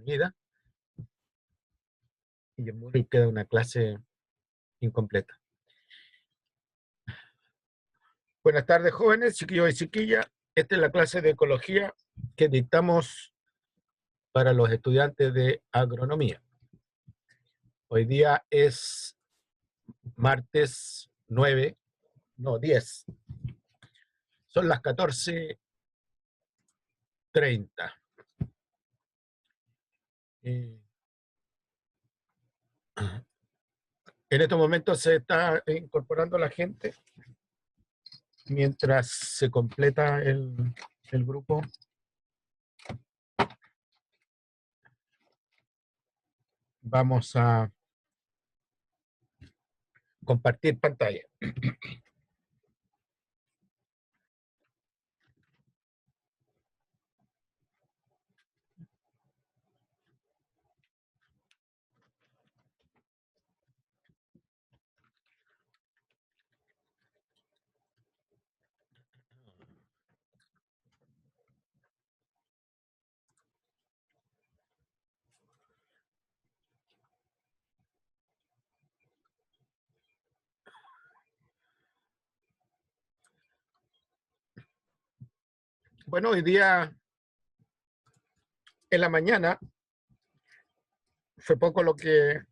olvida. Y en Moodle queda una clase incompleta. Buenas tardes, jóvenes, chiquillos y chiquillas. Esta es la clase de ecología que dictamos para los estudiantes de agronomía. Hoy día es martes 10. Son las 14:30. En estos momentos se está incorporando la gente mientras se completa el grupo. Vamos a compartir pantalla. Bueno, hoy día en la mañana fue poco lo que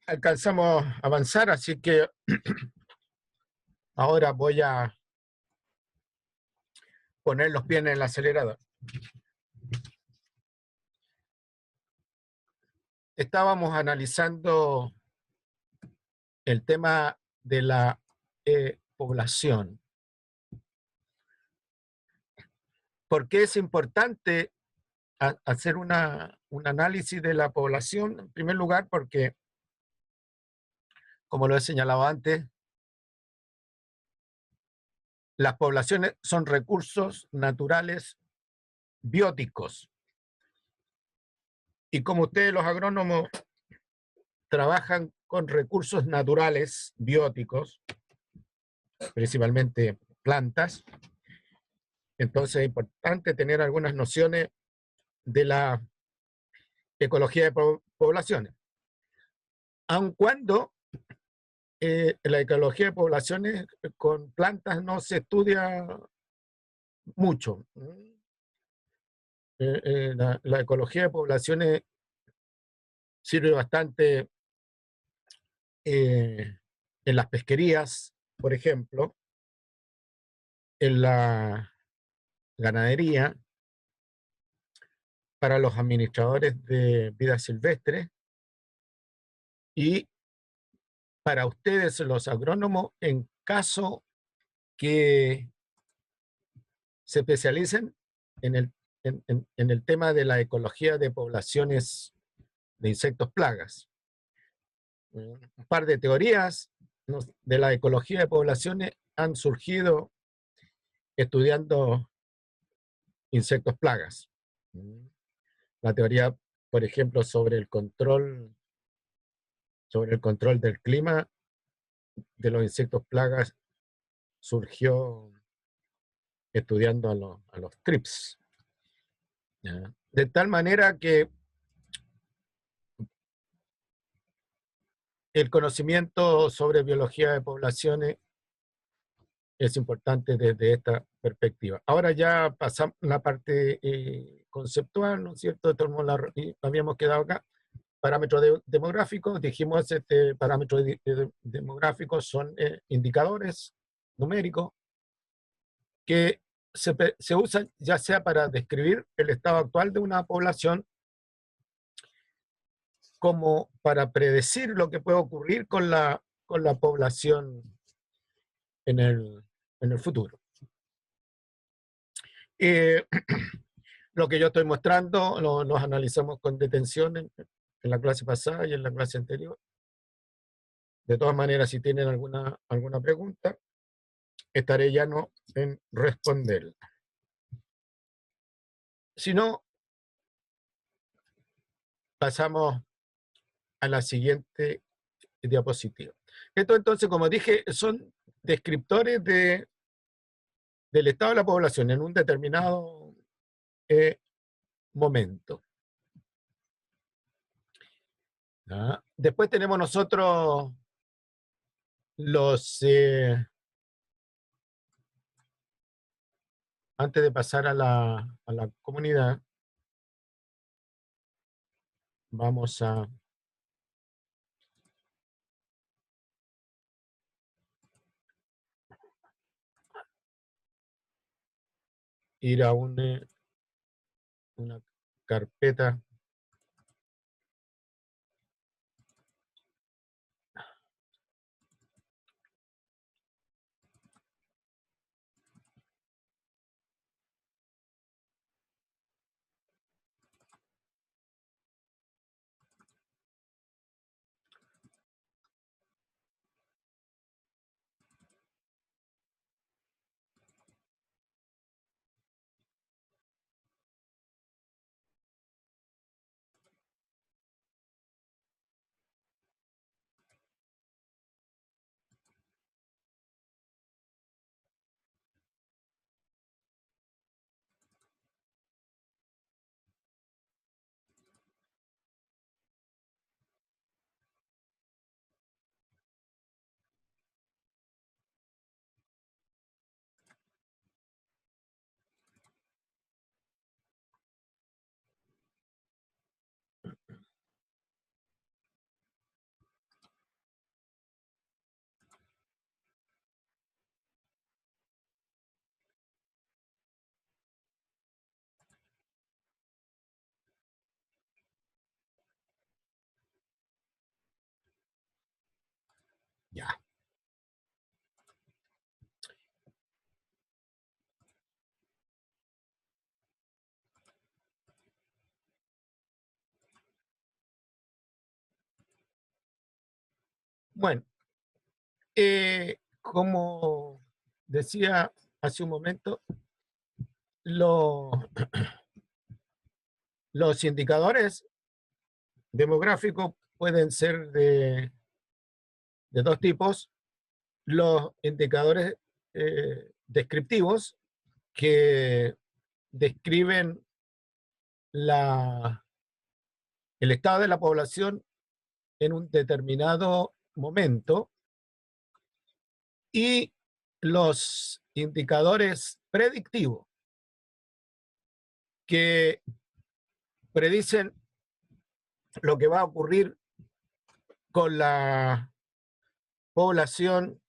alcanzamos a avanzar, así que ahora voy a poner los pies en el acelerador. Estábamos analizando el tema de la población. ¿Por qué es importante hacer un análisis de la población? En primer lugar, porque, como lo he señalado antes, las poblaciones son recursos naturales bióticos. Y como ustedes, los agrónomos, trabajan con recursos naturales bióticos, principalmente plantas, entonces es importante tener algunas nociones de la ecología de poblaciones. Aun cuando la ecología de poblaciones con plantas no se estudia mucho. La ecología de poblaciones sirve bastante en las pesquerías, por ejemplo, en la ganadería, para los administradores de vida silvestre y para ustedes, los agrónomos, en caso que se especialicen en el tema de la ecología de poblaciones de insectos plagas. Un par de teorías de la ecología de poblaciones han surgido estudiando insectos plagas. La teoría, por ejemplo, sobre el control del clima de los insectos plagas surgió estudiando a los trips. De tal manera que el conocimiento sobre biología de poblaciones es importante desde esta perspectiva. Ahora ya pasamos la parte conceptual, ¿no es cierto? Habíamos quedado acá. Parámetros demográficos, dijimos, parámetros demográficos son indicadores numéricos que se usan ya sea para describir el estado actual de una población, como para predecir lo que puede ocurrir con la población en el futuro. Lo que yo estoy mostrando los analizamos con detención en la clase pasada y en la clase anterior. De todas maneras, si tienen alguna pregunta, estaré llano en responderla. Si no, pasamos a la siguiente diapositiva. Esto entonces, como dije, son descriptores del estado de la población en un determinado momento. ¿Ya? Después tenemos nosotros los, antes de pasar a la comunidad, vamos a ir a una carpeta. Ya. Bueno, como decía hace un momento, lo- los indicadores demográficos pueden ser de dos tipos. Los indicadores descriptivos, que describen el estado de la población en un determinado momento, y los indicadores predictivos, que predicen lo que va a ocurrir con la población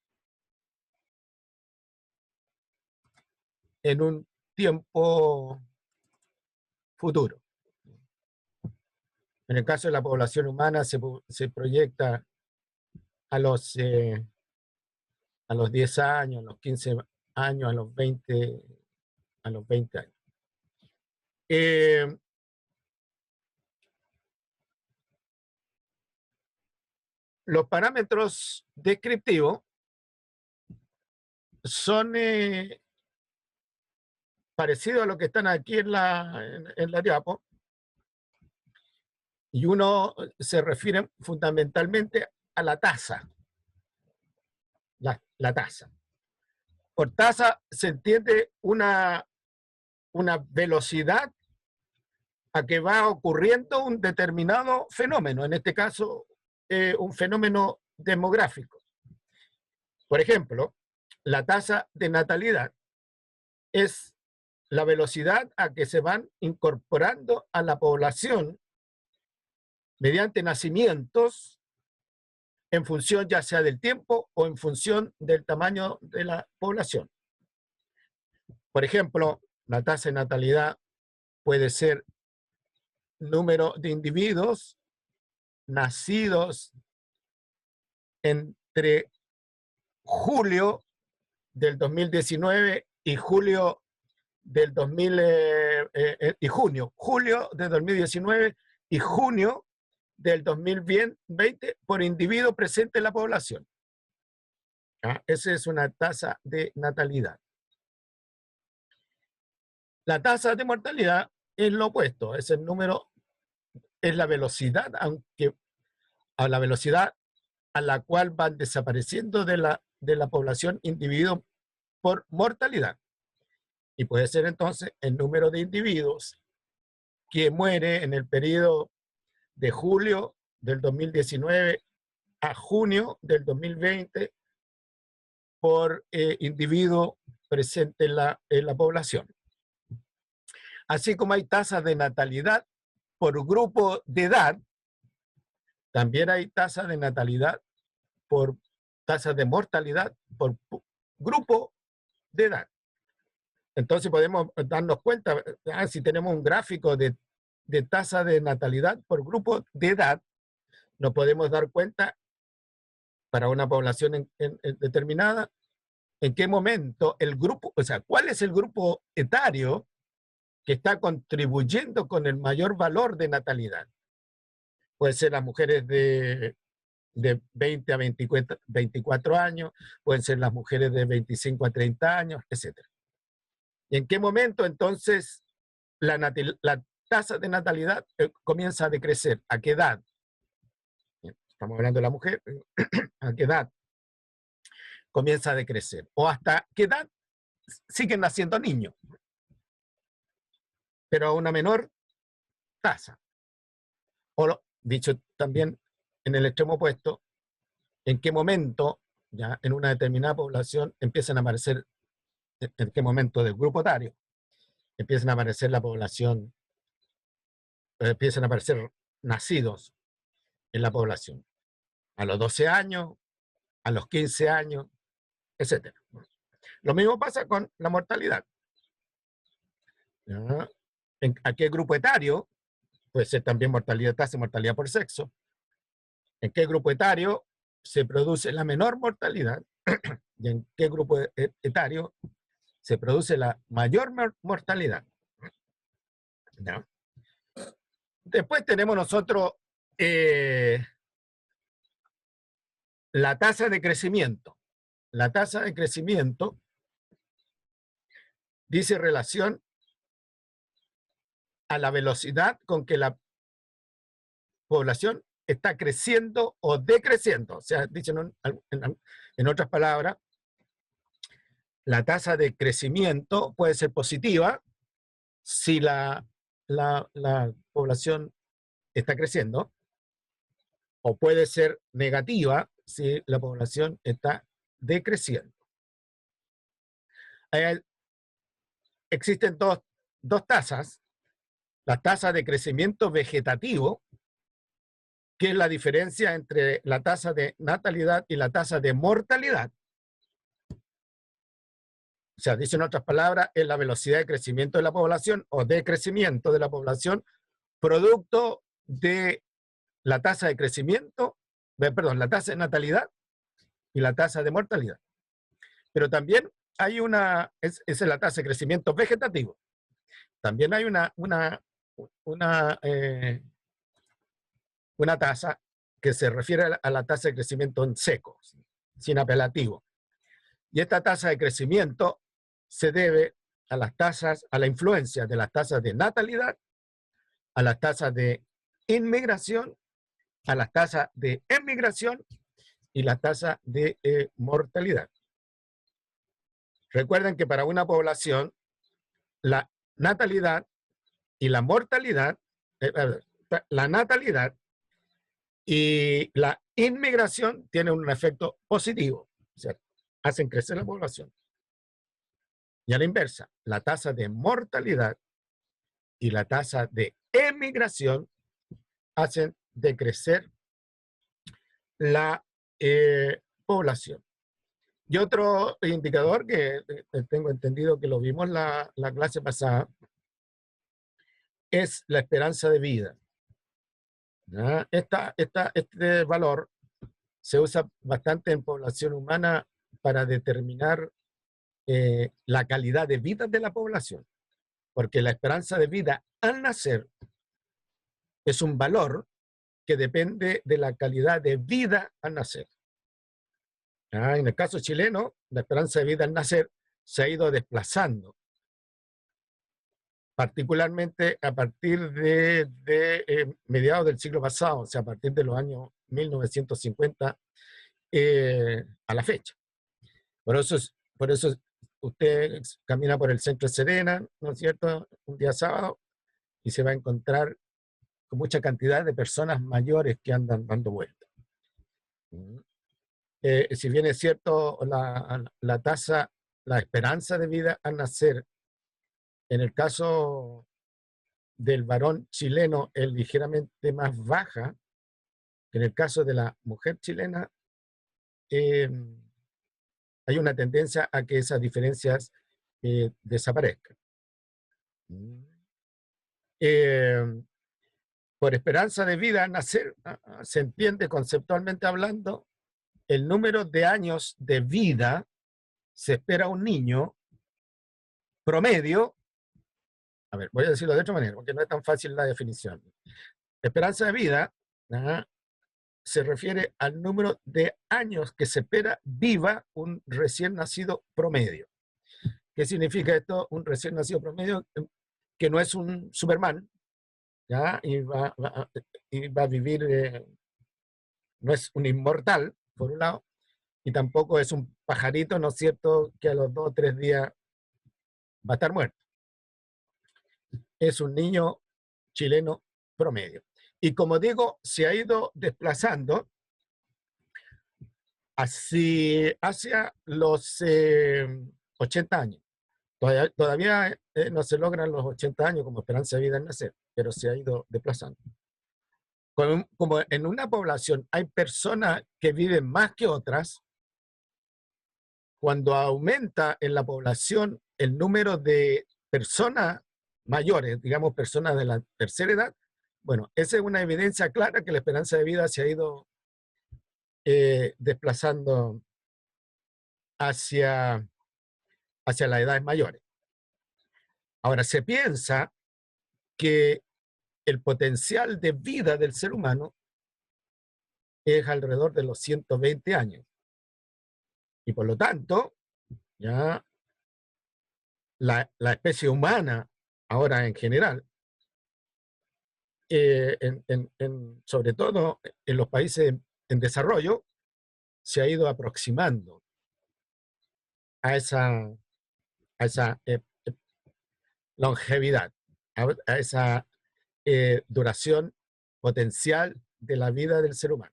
en un tiempo futuro. En el caso de la población humana se proyecta a a los 10 años, a los 15 años, a los 20 años. Los parámetros descriptivos son parecidos a lo que están aquí en la diapo, y uno se refiere fundamentalmente a la tasa. La tasa. Por tasa se entiende una velocidad a que va ocurriendo un determinado fenómeno, en este caso un fenómeno demográfico. Por ejemplo, la tasa de natalidad es la velocidad a que se van incorporando a la población mediante nacimientos, en función ya sea del tiempo o en función del tamaño de la población. Por ejemplo, la tasa de natalidad puede ser número de individuos nacidos entre julio del 2019 y julio del 2000 y julio de 2019 y junio del 2020 por individuo presente en la población. ¿Ah? Esa es una tasa de natalidad. La tasa de mortalidad es lo opuesto, es el número, es la velocidad, aunque a la velocidad a la cual van desapareciendo de la población individuos por mortalidad. Y puede ser entonces el número de individuos que muere en el periodo de julio del 2019 a junio del 2020 por individuo presente en la población. Así como hay tasas de natalidad por grupo de edad, también hay tasas de natalidad por tasas de mortalidad por grupo de edad. Entonces podemos darnos cuenta, si tenemos un gráfico de tasa de natalidad por grupo de edad, nos podemos dar cuenta para una población determinada, en qué momento el grupo, o sea, cuál es el grupo etario que está contribuyendo con el mayor valor de natalidad. Pueden ser las mujeres de 20 a 24 años, pueden ser las mujeres de 25 a 30 años, etc. ¿Y en qué momento entonces la tasa de natalidad comienza a decrecer? ¿A qué edad? Estamos hablando de la mujer. ¿A qué edad comienza a decrecer? ¿O hasta qué edad siguen naciendo niños? Pero a una menor tasa. O dicho también en el extremo opuesto, ¿en qué momento, ya en una determinada población, empiezan a aparecer, en qué momento del grupo etario, empiezan a aparecer la población, empiezan a aparecer nacidos en la población? A los 12 años, a los 15 años, etc. Lo mismo pasa con la mortalidad. ¿Ya? ¿A qué grupo etario? Puede ser también mortalidad, tasa de mortalidad por sexo. ¿En qué grupo etario se produce la menor mortalidad? ¿Y en qué grupo etario se produce la mayor mortalidad? ¿Ya? Después tenemos nosotros la tasa de crecimiento. La tasa de crecimiento dice relación a la velocidad con que la población está creciendo o decreciendo. O sea, dicho en otras palabras, la tasa de crecimiento puede ser positiva si la población está creciendo, o puede ser negativa si la población está decreciendo. Existen dos tasas. La tasa de crecimiento vegetativo, que es la diferencia entre la tasa de natalidad y la tasa de mortalidad. O sea, dicho en otras palabras, es la velocidad de crecimiento de la población o decrecimiento de la población producto de la tasa de crecimiento, perdón, la tasa de natalidad y la tasa de mortalidad. Pero también hay esa es la tasa de crecimiento vegetativo. También hay una tasa que se refiere a la tasa de crecimiento en seco, sin apelativo. Y esta tasa de crecimiento se debe a la influencia de las tasas de natalidad, a las tasas de inmigración, a las tasas de emigración y la tasa de mortalidad. Recuerden que para una población, la natalidad y la mortalidad, la natalidad y la inmigración tienen un efecto positivo, o sea, hacen crecer la población. Y a la inversa, la tasa de mortalidad y la tasa de emigración hacen decrecer la población. Y otro indicador que tengo entendido que lo vimos la clase pasada es la esperanza de vida. ¿Ya? Este valor se usa bastante en población humana para determinar la calidad de vida de la población, porque la esperanza de vida al nacer es un valor que depende de la calidad de vida al nacer. En el caso chileno, la esperanza de vida al nacer se ha ido desplazando, particularmente a partir de mediados del siglo pasado, o sea, a partir de los años 1950 a la fecha. Por eso usted camina por el centro de Serena, ¿no es cierto?, un día sábado, y se va a encontrar con mucha cantidad de personas mayores que andan dando vueltas. Si bien es cierto, la tasa, la esperanza de vida al nacer, en el caso del varón chileno, es ligeramente más baja que en el caso de la mujer chilena. eh, Hay una tendencia a que esas diferencias desaparezcan. Eh, por esperanza de vida al nacer, se entiende conceptualmente hablando el número de años de vida se espera un niño promedio. A ver, voy a decirlo de otra manera, porque no es tan fácil la definición. Esperanza de vida, ¿ah?, se refiere al número de años que se espera viva un recién nacido promedio. ¿Qué significa esto? Un recién nacido promedio que no es un Superman, ¿ya? Y va a vivir, no es un inmortal, por un lado, y tampoco es un pajarito, ¿no es cierto?, que a los 2 o 3 días va a estar muerto. Es un niño chileno promedio. Y como digo, se ha ido desplazando hacia los 80 años. Todavía no se logran los 80 años como esperanza de vida al nacer, pero se ha ido desplazando. Como en una población hay personas que viven más que otras, cuando aumenta en la población el número de personas mayores, digamos personas de la tercera edad, bueno, esa es una evidencia clara que la esperanza de vida se ha ido desplazando hacia, hacia las edades mayores. Ahora, se piensa que el potencial de vida del ser humano es alrededor de los 120 años. Y por lo tanto, ya la especie humana, ahora en general, sobre todo en los países en desarrollo, se ha ido aproximando a esa longevidad, a esa duración potencial de la vida del ser humano.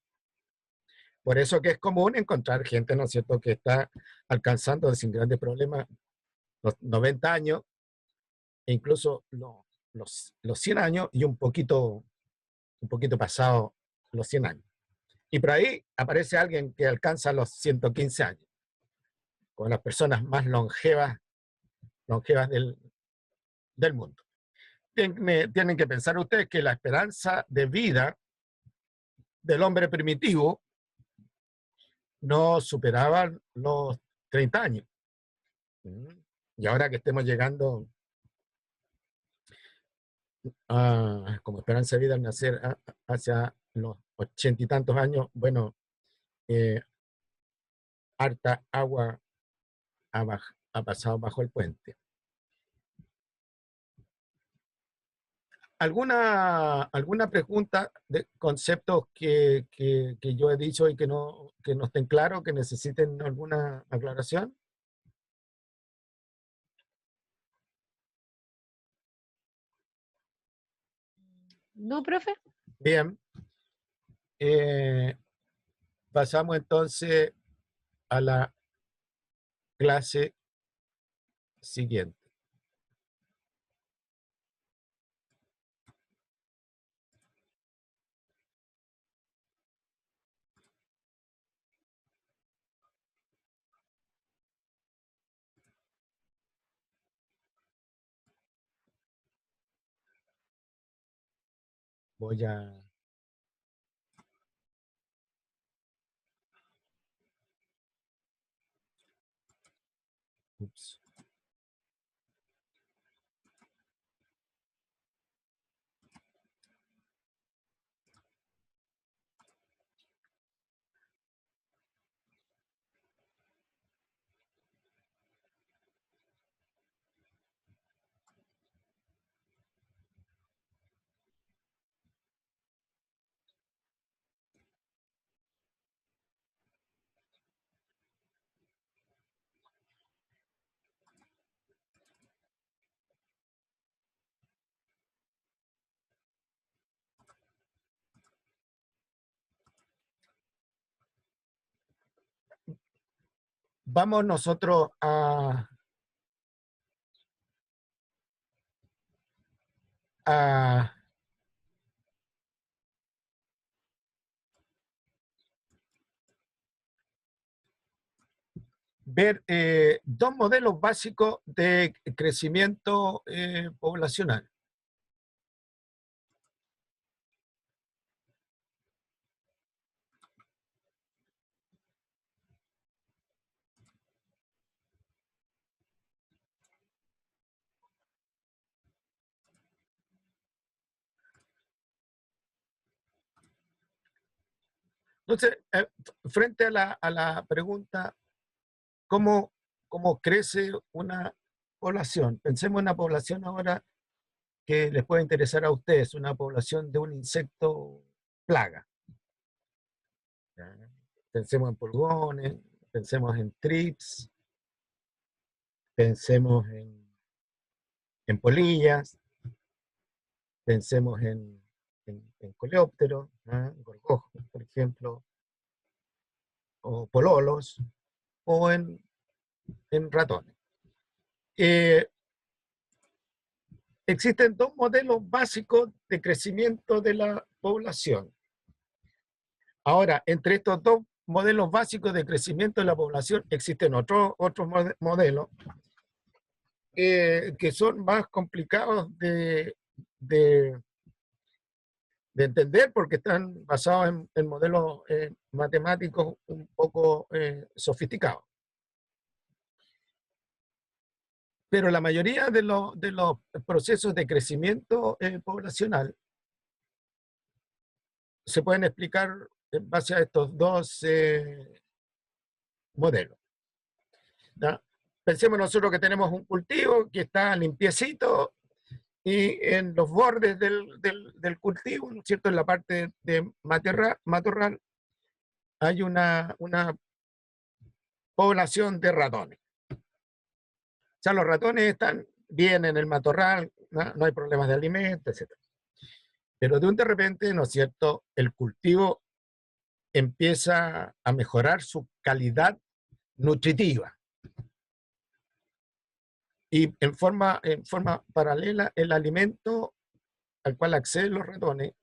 Por eso que es común encontrar gente, ¿no es cierto?, que está alcanzando sin grandes problemas los 90 años e incluso los 100 años y un poquito pasado los 100 años. Y por ahí aparece alguien que alcanza los 115 años, con las personas más longevas del mundo. Tienen que pensar ustedes que la esperanza de vida del hombre primitivo no superaba los 30 años. Y ahora que estemos llegando como esperanza de vida al nacer hacia los 80 y tantos años, bueno, eh, harta agua ha pasado bajo el puente. ¿Alguna pregunta de conceptos que yo he dicho y que no estén claros, que necesiten alguna aclaración? No, profe. Bien, pasamos entonces a la clase siguiente. Voy a... Ups. vamos nosotros a ver dos modelos básicos de crecimiento poblacional. Entonces, frente a la pregunta, ¿cómo crece una población? Pensemos en una población ahora que les puede interesar a ustedes, una población de un insecto plaga. ¿Ya? Pensemos en pulgones, pensemos en trips, pensemos en polillas, pensemos en coleópteros, ¿ah? Gorgojos, por ejemplo, o pololos, o en ratones. Existen dos modelos básicos de crecimiento de la población. Ahora, entre estos dos modelos básicos de crecimiento de la población existen otros modelos que son más complicados de entender porque están basados en modelos matemáticos un poco sofisticados. Pero la mayoría de los procesos de crecimiento poblacional se pueden explicar en base a estos dos modelos. ¿Ya? Pensemos nosotros que tenemos un cultivo que está limpiecito y en los bordes del cultivo, ¿no es cierto?, en la parte de matorral, hay una población de ratones. O sea, los ratones están bien en el matorral, no hay problemas de alimento, etc. Pero de repente, ¿no es cierto?, el cultivo empieza a mejorar su calidad nutritiva. Y en forma paralela, el alimento al cual acceden los ratones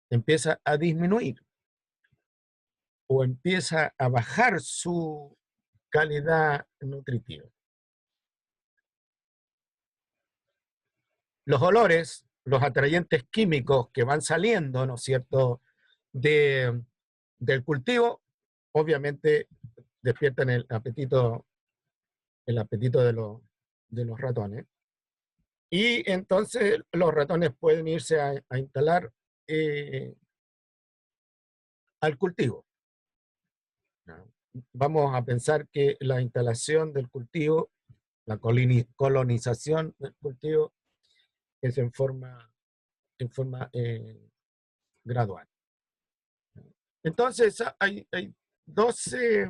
empieza a disminuir o empieza a bajar su calidad nutritiva. Los olores, los atrayentes químicos que van saliendo, ¿no es cierto?, del cultivo, obviamente despiertan el apetito de los ratones. Y entonces los ratones pueden irse a instalar al cultivo. ¿No? Vamos a pensar que la instalación del cultivo, la colonización del cultivo, es en forma gradual. Entonces hay 12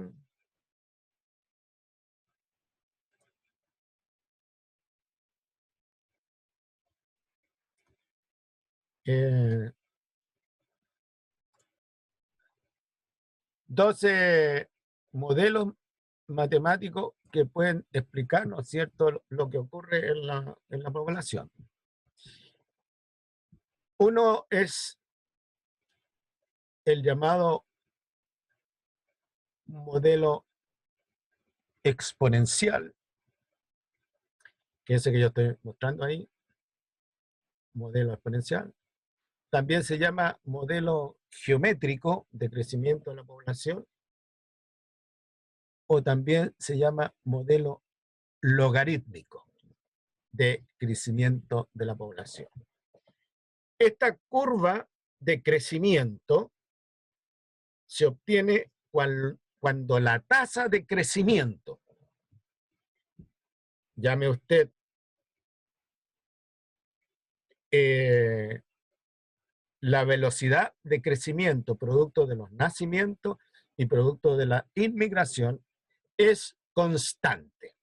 12 modelos matemáticos que pueden explicar, ¿no es cierto?, lo que ocurre en la población. Uno es el llamado modelo exponencial, que es ese que yo estoy mostrando ahí, modelo exponencial. También se llama modelo geométrico de crecimiento de la población, o también se llama modelo logarítmico de crecimiento de la población. Esta curva de crecimiento se obtiene cuando la tasa de crecimiento, llame usted la velocidad de crecimiento producto de los nacimientos y producto de la inmigración, es constante.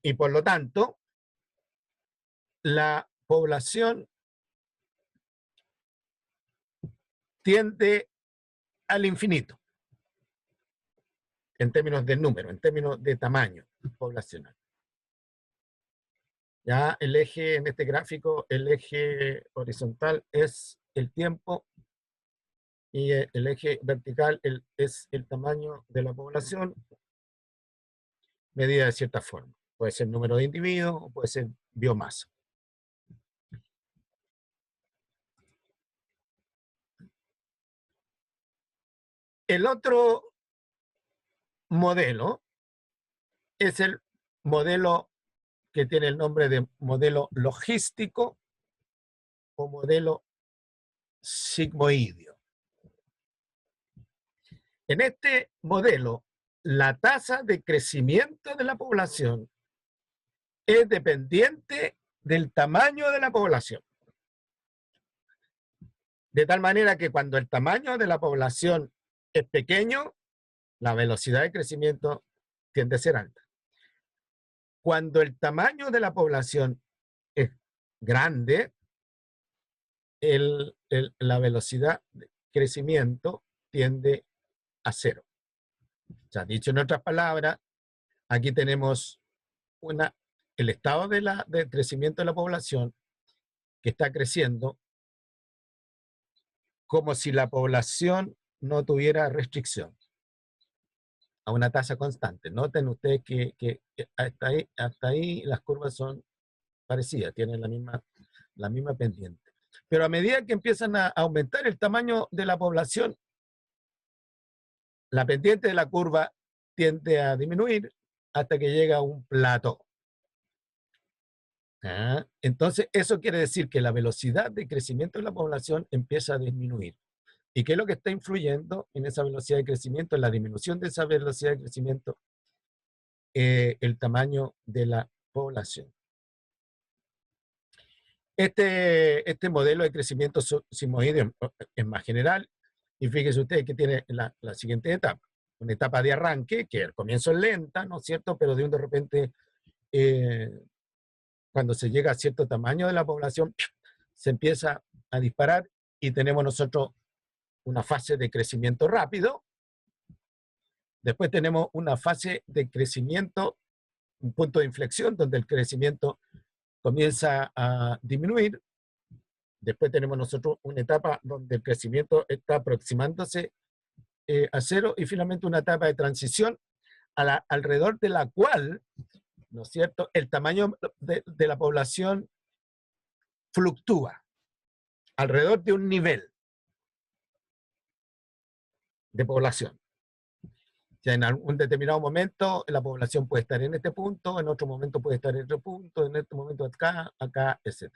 Y por lo tanto, la población tiende al infinito. en términos de número, en términos de tamaño poblacional. Ya el eje en este gráfico, el eje horizontal es el tiempo y el eje vertical es el tamaño de la población medida de cierta forma. Puede ser número de individuos o puede ser biomasa. El otro modelo es el modelo que tiene el nombre de modelo logístico o modelo sigmoideo. En este modelo, la tasa de crecimiento de la población es dependiente del tamaño de la población. De tal manera que cuando el tamaño de la población es pequeño, la velocidad de crecimiento tiende a ser alta. Cuando el tamaño de la población es grande, la velocidad de crecimiento tiende a cero. O sea, dicho en otras palabras, aquí tenemos el estado de crecimiento de la población que está creciendo como si la población no tuviera restricción a una tasa constante. Noten ustedes que hasta ahí las curvas son parecidas, tienen la misma pendiente. Pero a medida que empiezan a aumentar el tamaño de la población, la pendiente de la curva tiende a disminuir hasta que llega a un plató. Entonces, eso quiere decir que la velocidad de crecimiento de la población empieza a disminuir. ¿Y qué es lo que está influyendo en esa velocidad de crecimiento, en la disminución de esa velocidad de crecimiento? El tamaño de la población. Este modelo de crecimiento sigmoideo es más general, y fíjese usted que tiene la siguiente etapa. Una etapa de arranque, que al comienzo es lenta, ¿no es cierto? Pero de repente, cuando se llega a cierto tamaño de la población, se empieza a disparar y tenemos nosotros una fase de crecimiento rápido. Después tenemos una fase de crecimiento, un punto de inflexión donde el crecimiento comienza a disminuir. Después tenemos nosotros una etapa donde el crecimiento está aproximándose a cero y finalmente una etapa de transición alrededor de la cual, ¿no es cierto?, el tamaño de la población fluctúa alrededor de un nivel de población. Ya en algún determinado momento la población puede estar en este punto, en otro momento puede estar en otro punto, en este momento acá, etc.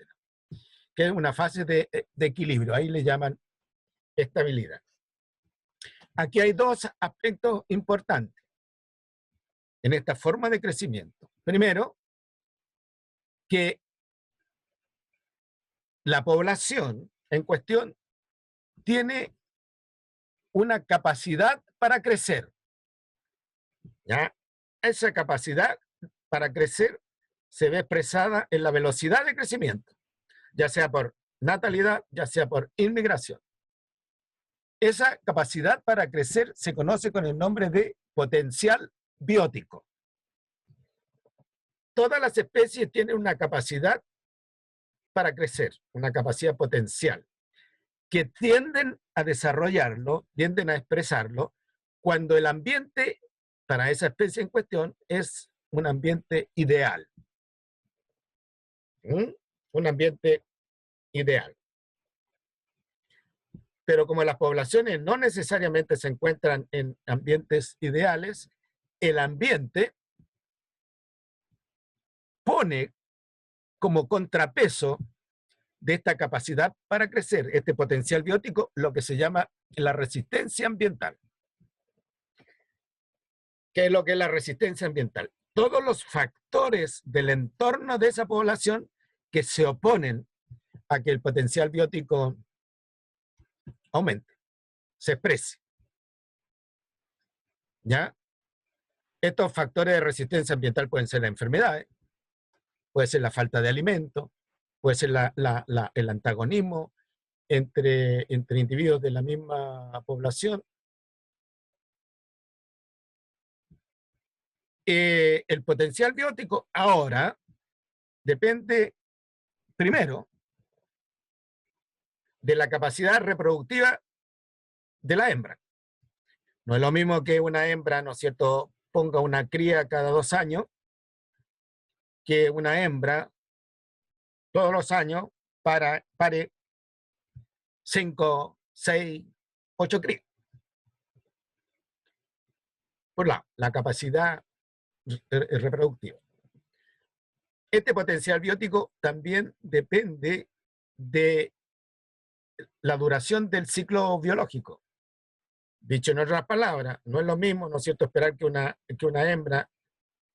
Que es una fase de equilibrio, ahí le llaman estabilidad. Aquí hay dos aspectos importantes en esta forma de crecimiento. Primero, que la población en cuestión tiene una capacidad para crecer. ¿Ya? Esa capacidad para crecer se ve expresada en la velocidad de crecimiento, ya sea por natalidad, ya sea por inmigración. Esa capacidad para crecer se conoce con el nombre de potencial biótico. Todas las especies tienen una capacidad para crecer, una capacidad potencial, que tienden a desarrollarlo, tienden a expresarlo, cuando el ambiente para esa especie en cuestión es un ambiente ideal. Un ambiente ideal. Pero como las poblaciones no necesariamente se encuentran en ambientes ideales, el ambiente pone como contrapeso de esta capacidad para crecer, este potencial biótico, lo que se llama la resistencia ambiental. ¿Qué es lo que es la resistencia ambiental? Todos los factores del entorno de esa población que se oponen a que el potencial biótico aumente, se exprese. ¿Ya? Estos factores de resistencia ambiental pueden ser las enfermedades, puede ser la falta de alimento, puede ser el antagonismo entre individuos de la misma población, el potencial biótico ahora depende primero de la capacidad reproductiva de la hembra. No es lo mismo que una hembra, ¿no es cierto?, ponga una cría cada 2 años, que una hembra todos los años pare 5, 6, 8 crías. Por un lado, la capacidad reproductiva. Este potencial biótico también depende de la duración del ciclo biológico. Dicho en otras palabras, no es lo mismo, ¿no es cierto?, esperar que una hembra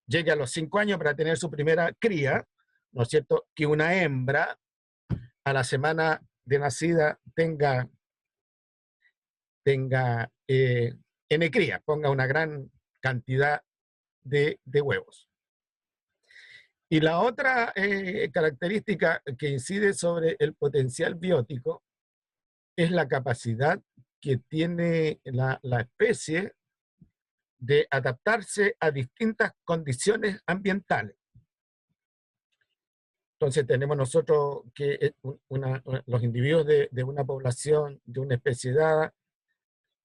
llegue a los 5 años para tener su primera cría, ¿no es cierto?, que una hembra a la semana de nacida tenga N crías, ponga una gran cantidad de huevos. Y la otra característica que incide sobre el potencial biótico es la capacidad que tiene la especie de adaptarse a distintas condiciones ambientales. Entonces tenemos nosotros que los individuos de una población, de una especie dada,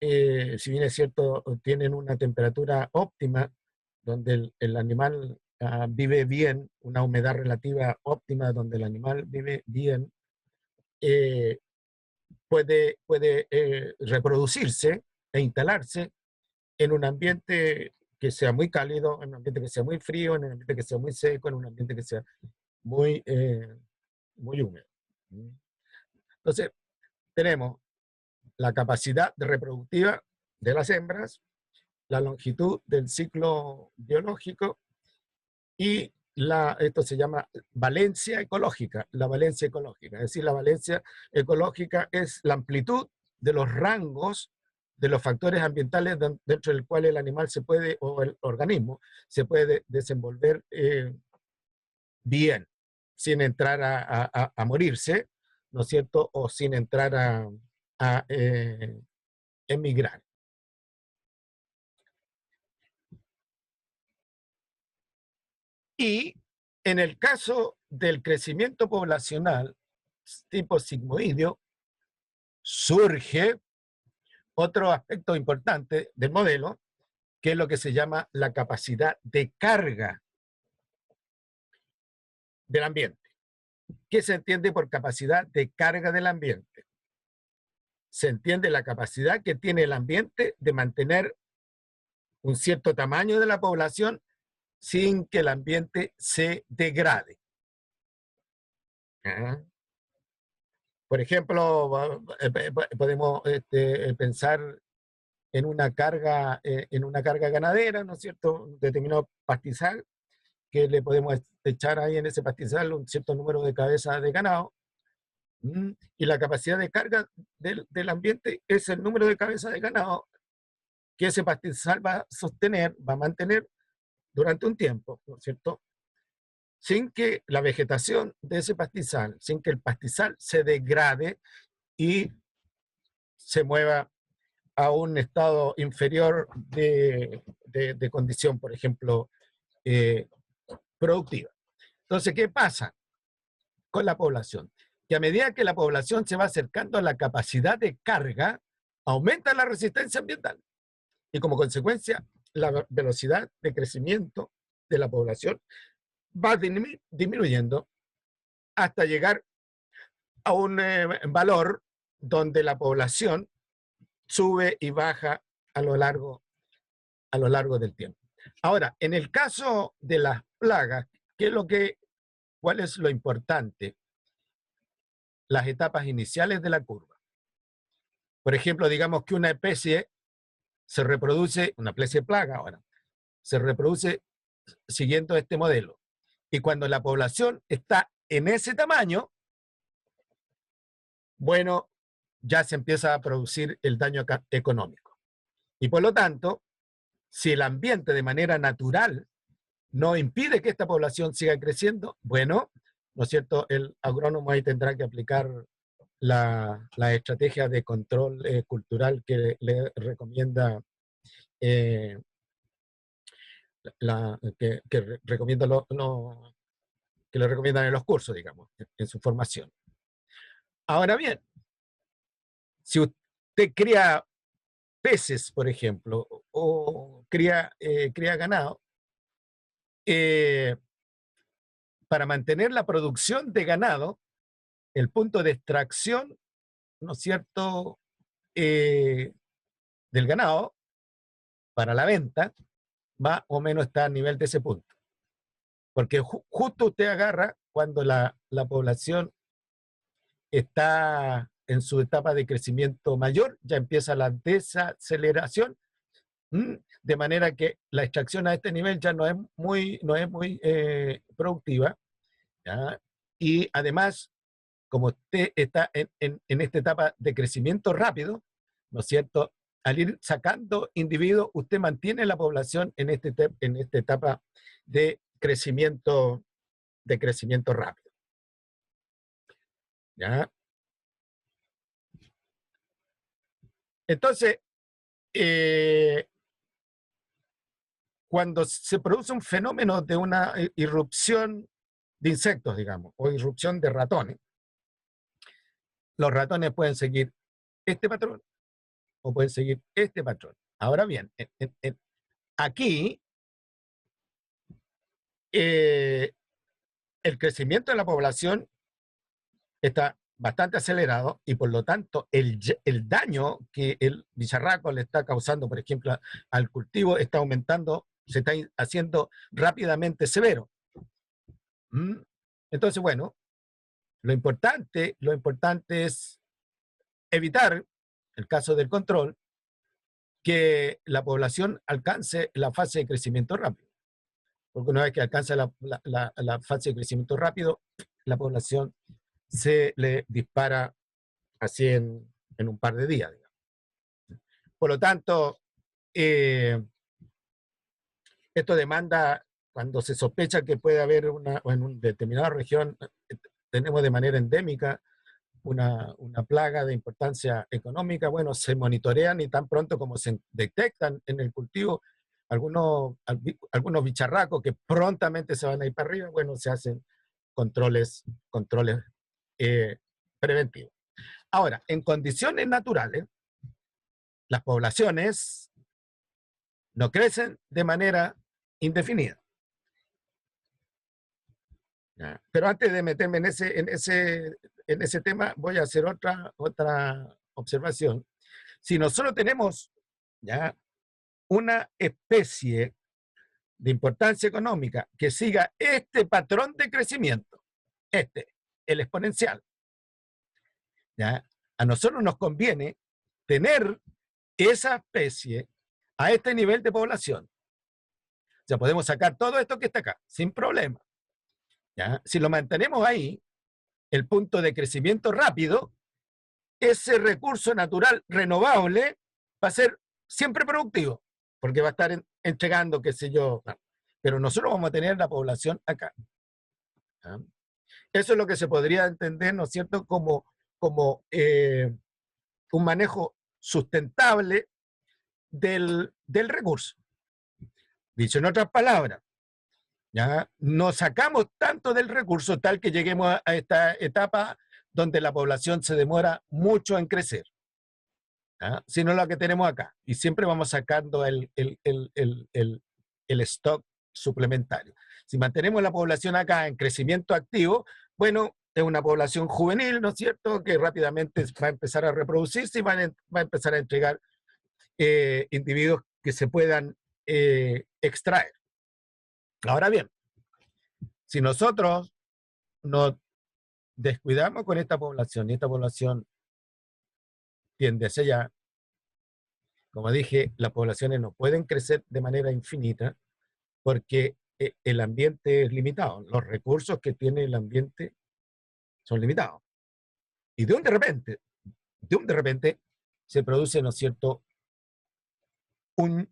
si bien es cierto, tienen una temperatura óptima, donde el animal vive bien, una humedad relativa óptima, donde el animal vive bien, puede reproducirse e instalarse en un ambiente que sea muy cálido, en un ambiente que sea muy frío, en un ambiente que sea muy seco, en un ambiente que sea muy, muy húmedo. Entonces, tenemos la capacidad reproductiva de las hembras, la longitud del ciclo biológico y esto se llama valencia ecológica, la valencia ecológica. Es decir, la valencia ecológica es la amplitud de los rangos de los factores ambientales dentro del cual el animal se puede, o el organismo, se puede desenvolver bien, sin entrar a morirse, ¿no es cierto?, o sin entrar a emigrar. Y en el caso del crecimiento poblacional tipo sigmoideo, surge otro aspecto importante del modelo, que es lo que se llama la capacidad de carga del ambiente. ¿Qué se entiende por capacidad de carga del ambiente? Se entiende la capacidad que tiene el ambiente de mantener un cierto tamaño de la población sin que el ambiente se degrade. Por ejemplo, podemos pensar en una carga ganadera, ¿no es cierto?, un determinado pastizal, que le podemos echar ahí en ese pastizal un cierto número de cabezas de ganado, y la capacidad de carga del ambiente es el número de cabezas de ganado que ese pastizal va a sostener, va a mantener durante un tiempo, ¿no es cierto?, sin que la vegetación de ese pastizal, sin que el pastizal se degrade y se mueva a un estado inferior de condición, por ejemplo, productiva. Entonces, ¿qué pasa con la población? Que a medida que la población se va acercando a la capacidad de carga, aumenta la resistencia ambiental. Y como consecuencia, la velocidad de crecimiento de la población va disminuyendo hasta llegar a un valor donde la población sube y baja a lo largo del tiempo. Ahora, en el caso de las plagas, ¿cuál es lo importante? Las etapas iniciales de la curva. Por ejemplo, digamos que una especie se reproduce, una especie de plaga ahora, se reproduce siguiendo este modelo. Y cuando la población está en ese tamaño, bueno, ya se empieza a producir el daño económico. Y por lo tanto, si el ambiente de manera natural no impide que esta población siga creciendo, bueno, ¿no es cierto?, el agrónomo ahí tendrá que aplicar la estrategia de control cultural que le recomienda que recomienda que le recomiendan en los cursos, digamos, en su formación. Ahora bien, si usted cría peces, por ejemplo, o cría ganado, eh, para mantener la producción de ganado, el punto de extracción, ¿no es cierto?, del ganado para la venta, más o menos está a nivel de ese punto. Porque justo usted agarra cuando la población está en su etapa de crecimiento mayor, ya empieza la desaceleración, de manera que la extracción a este nivel ya no es muy productiva, ¿ya? Y además, como usted está en esta etapa de crecimiento rápido, ¿no es cierto? Al ir sacando individuos, usted mantiene la población en esta etapa de crecimiento rápido, ¿ya? Entonces, eh, cuando se produce un fenómeno de una irrupción de insectos, digamos, o irrupción de ratones, los ratones pueden seguir este patrón o pueden seguir este patrón. Ahora bien, aquí eh, el crecimiento de la población está bastante acelerado y por lo tanto el daño que el bicharraco le está causando, por ejemplo, al cultivo está aumentando, se está haciendo rápidamente severo. Entonces, bueno, lo importante es evitar, el caso del control, que la población alcance la fase de crecimiento rápido. Porque una vez que alcanza la fase de crecimiento rápido, la población se le dispara así en un par de días, digamos. Por lo tanto, eh, esto demanda, cuando se sospecha que puede haber en una determinada región, tenemos de manera endémica una plaga de importancia económica, bueno, se monitorean y tan pronto como se detectan en el cultivo algunos bicharracos que prontamente se van a ir para arriba, bueno, se hacen controles eh, preventivos. Ahora, en condiciones naturales, las poblaciones no crecen de manera indefinida. ¿Ya? Pero antes de meterme en ese tema, voy a hacer otra observación. Si nosotros tenemos, ¿ya?, una especie de importancia económica que siga este patrón de crecimiento, el exponencial, ¿ya?, a nosotros nos conviene tener esa especie a este nivel de población. O sea, podemos sacar todo esto que está acá, sin problema, ¿ya? Si lo mantenemos ahí, el punto de crecimiento rápido, ese recurso natural renovable va a ser siempre productivo, porque va a estar entregando, qué sé yo, pero nosotros vamos a tener la población acá, ¿ya? Eso es lo que se podría entender, ¿no es cierto?, como un manejo sustentable del recurso. Dicho en otras palabras, ¿ya?, no sacamos tanto del recurso tal que lleguemos a esta etapa donde la población se demora mucho en crecer, ¿ya?, sino lo que tenemos acá. Y siempre vamos sacando el stock suplementario. Si mantenemos la población acá en crecimiento activo, bueno, es una población juvenil, ¿no es cierto?, que rápidamente va a empezar a reproducirse y va a empezar a entregar individuos que se puedan extraer. Ahora bien, si nosotros nos descuidamos con esta población y esta población tiende hacia allá, como dije, las poblaciones no pueden crecer de manera infinita porque el ambiente es limitado, los recursos que tiene el ambiente son limitados. Y de un de repente, se produce, ¿no es cierto?, un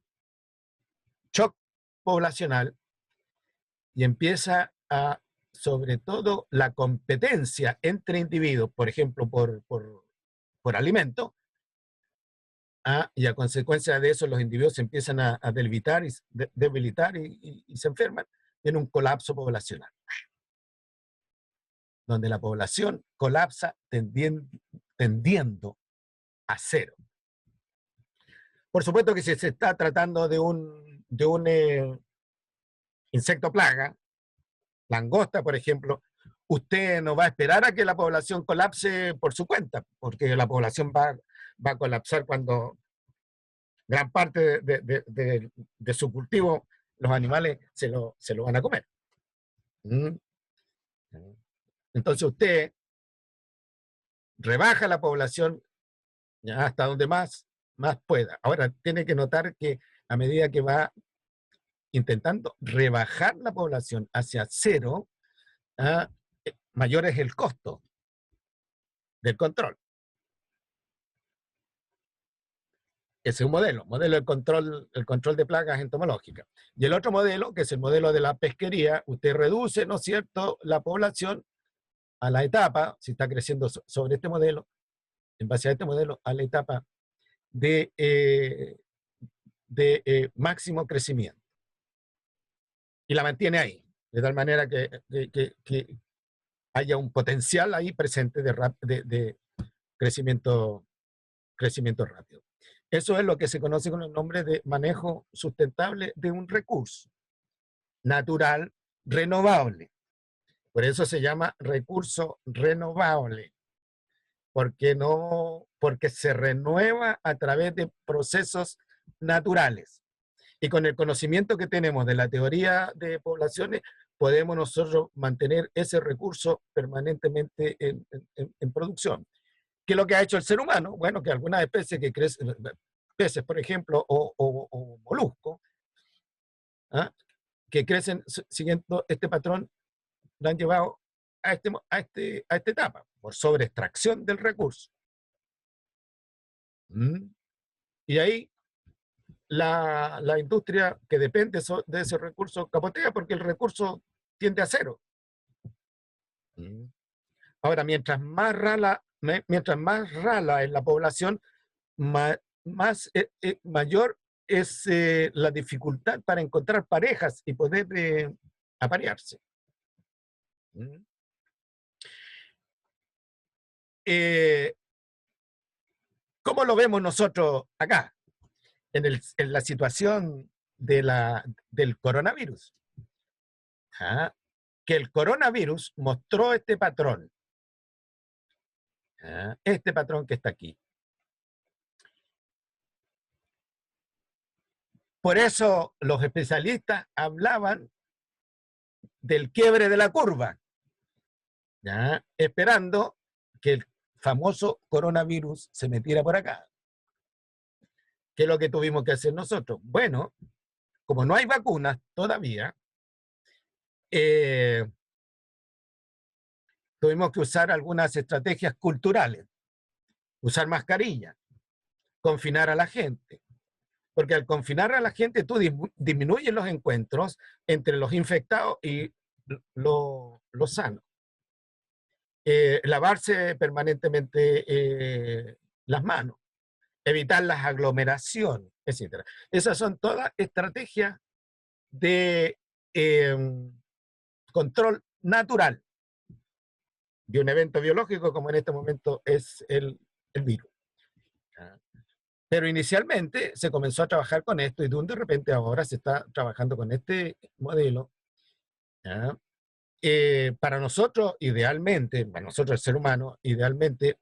shock poblacional y empieza sobre todo, la competencia entre individuos, por ejemplo, por alimento, Y a consecuencia de eso los individuos se empiezan a debilitar y se enferman en un colapso poblacional, donde la población colapsa tendiendo a cero. Por supuesto que si se está tratando de un insecto plaga, langosta, por ejemplo, usted no va a esperar a que la población colapse por su cuenta, porque la población va a colapsar cuando gran parte de su cultivo los animales se lo van a comer. ¿Mm? Entonces usted rebaja la población ya hasta donde más pueda. Ahora, tiene que notar que a medida que va intentando rebajar la población hacia cero, mayor es el costo del control. Ese es un modelo del control, el control de plagas entomológicas. Y el otro modelo, que es el modelo de la pesquería, usted reduce, ¿no es cierto?, la población a la etapa, si está creciendo sobre este modelo, en base a este modelo, a la etapa de máximo crecimiento. Y la mantiene ahí, de tal manera que haya un potencial ahí presente de crecimiento rápido. Eso es lo que se conoce con el nombre de manejo sustentable de un recurso natural renovable. Por eso se llama recurso renovable, porque se renueva a través de procesos naturales. Y con el conocimiento que tenemos de la teoría de poblaciones, podemos nosotros mantener ese recurso permanentemente en producción. ¿Qué es lo que ha hecho el ser humano? Bueno, que algunas especies que crecen, peces por ejemplo, o moluscos, que crecen siguiendo este patrón, lo han llevado a esta etapa, por sobreextracción del recurso. Y ahí la industria que depende de ese recurso capotea porque el recurso tiende a cero. Ahora, mientras más rala es la población, mayor es la dificultad para encontrar parejas y poder aparearse. ¿Cómo lo vemos nosotros acá? En la situación del coronavirus. Que el coronavirus mostró este patrón. Este patrón que está aquí. Por eso los especialistas hablaban del quiebre de la curva, esperando que el famoso coronavirus se metiera por acá. ¿Qué es lo que tuvimos que hacer nosotros? Bueno, como no hay vacunas todavía, tuvimos que usar algunas estrategias culturales. Usar mascarilla, confinar a la gente. Porque al confinar a la gente, tú disminuyes los encuentros entre los infectados y los sanos. Lavarse permanentemente las manos, evitar las aglomeraciones, etc. Esas son todas estrategias de control natural de un evento biológico como en este momento es el virus. Pero inicialmente se comenzó a trabajar con esto y de repente ahora se está trabajando con este modelo. Para nosotros, idealmente, para nosotros el ser humano, idealmente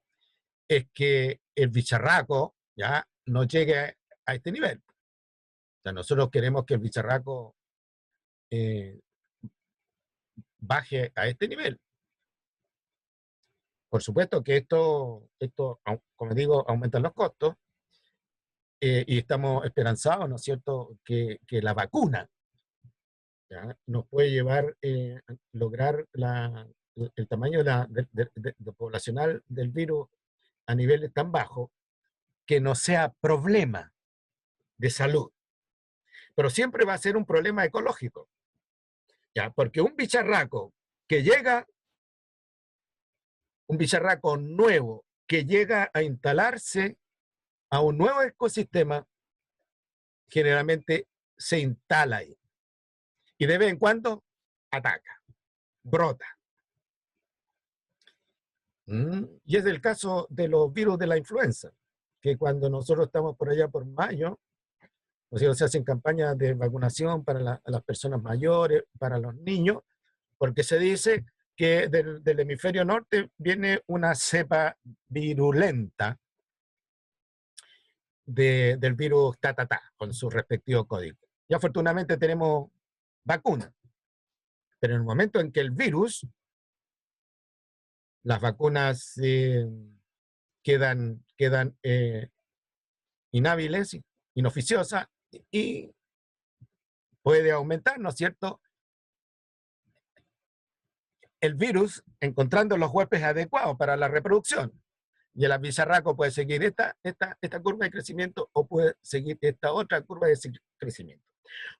es que el bicharraco ya no llegue a este nivel. O sea, nosotros queremos que el bicharraco baje a este nivel. Por supuesto que esto, como digo, aumenta los costos y estamos esperanzados, ¿no es cierto?, que la vacuna nos puede llevar a lograr el tamaño poblacional del virus a niveles tan bajos que no sea problema de salud. Pero siempre va a ser un problema ecológico, porque un bicharraco nuevo que llega a instalarse a un nuevo ecosistema, generalmente se instala ahí. Y de vez en cuando ataca, brota. Y es el caso de los virus de la influenza, que cuando nosotros estamos por allá por mayo, o sea, se hacen campañas de vacunación para las personas mayores, para los niños, porque se dice que del hemisferio norte viene una cepa virulenta del virus con su respectivo código. Y afortunadamente tenemos vacuna, pero en el momento en que el virus, las vacunas quedan inhábiles, inoficiosas, y puede aumentar, ¿no es cierto?, el virus encontrando los huéspedes adecuados para la reproducción. Y el bicharraco puede seguir esta curva de crecimiento o puede seguir esta otra curva de crecimiento.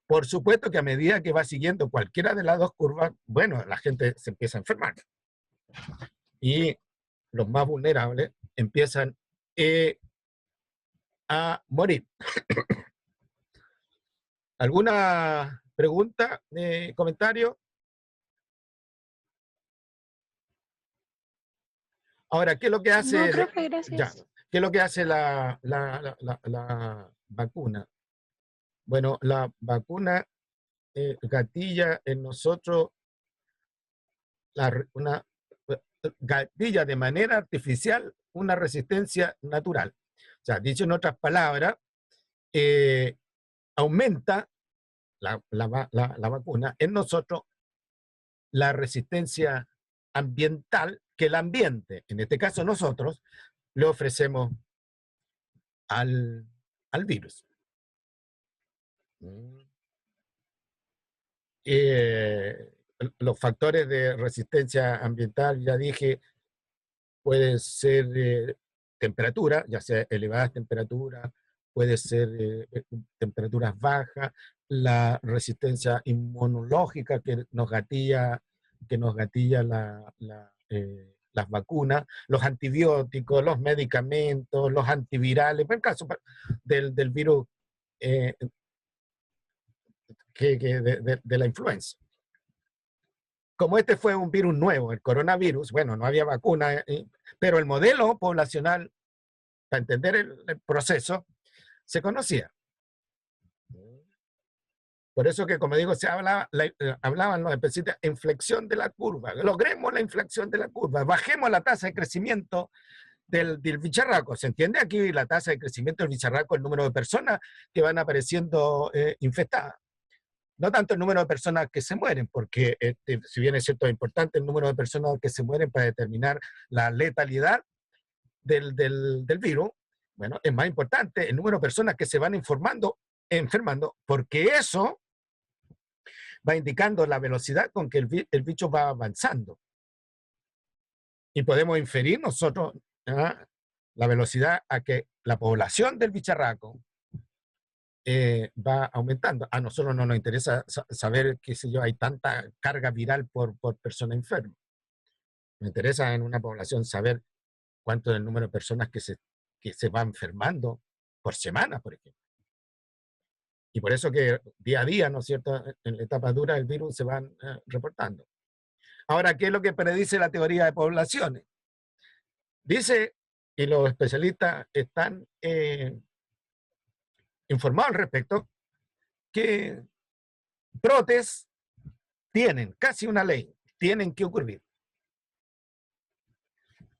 Por supuesto que a medida que va siguiendo cualquiera de las dos curvas, bueno, la gente se empieza a enfermar. Y los más vulnerables empiezan a morir. ¿Alguna pregunta, comentario? Ahora, ¿qué es lo que hace? No, profe, gracias. Ya, ¿qué es lo que hace la vacuna? Bueno, la vacuna gatilla en nosotros gatilla de manera artificial una resistencia natural. O sea, dicho en otras palabras, aumenta la vacuna en nosotros la resistencia ambiental que el ambiente, en este caso nosotros, le ofrecemos al virus. Los factores de resistencia ambiental, ya dije, puede ser temperatura, ya sea elevadas temperaturas, puede ser temperaturas bajas, la resistencia inmunológica que nos gatilla las vacunas, los antibióticos, los medicamentos, los antivirales, en el caso del virus de la influenza. Como este fue un virus nuevo, el coronavirus, bueno, no había vacuna, pero el modelo poblacional, para entender el proceso, se conocía. Por eso que, como digo, se hablaban los especialistas de inflexión de la curva. Logremos la inflexión de la curva, bajemos la tasa de crecimiento del bicharraco. ¿Se entiende? Aquí la tasa de crecimiento del bicharraco, el número de personas que van apareciendo infectadas. No tanto el número de personas que se mueren, porque si bien es cierto, es importante el número de personas que se mueren para determinar la letalidad del virus, bueno, es más importante el número de personas que se van enfermando, porque eso va indicando la velocidad con que el bicho va avanzando. Y podemos inferir nosotros la velocidad a que la población del bicharraco va aumentando. A nosotros no nos interesa saber, qué sé yo, hay tanta carga viral por persona enferma. Nos interesa en una población saber cuánto es el número de personas que se va enfermando por semana, por ejemplo. Y por eso que día a día, ¿no es cierto?, en la etapa dura del virus se van reportando. Ahora, ¿qué es lo que predice la teoría de poblaciones? Dice, y los especialistas están informados al respecto, que brotes tienen, casi una ley, tienen que ocurrir.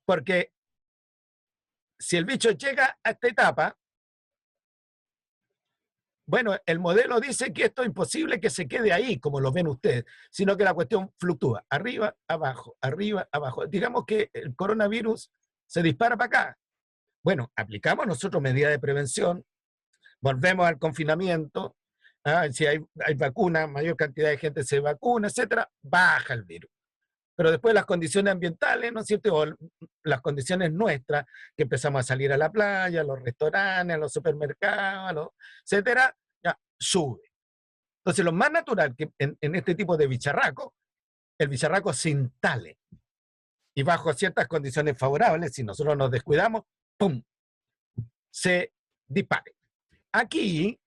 Porque si el bicho llega a esta etapa, bueno, el modelo dice que esto es imposible que se quede ahí, como lo ven ustedes, sino que la cuestión fluctúa, arriba, abajo, arriba, abajo. Digamos que el coronavirus se dispara para acá. Bueno, aplicamos nosotros medidas de prevención, volvemos al confinamiento, si hay vacuna, mayor cantidad de gente se vacuna, etcétera, baja el virus. Pero después las condiciones ambientales, ¿no es cierto? O las condiciones nuestras, que empezamos a salir a la playa, a los restaurantes, a los supermercados, etcétera, ya sube. Entonces, lo más natural que en este tipo de bicharraco, el bicharraco se instale. Y bajo ciertas condiciones favorables, si nosotros nos descuidamos, ¡pum!, se dispare. Aquí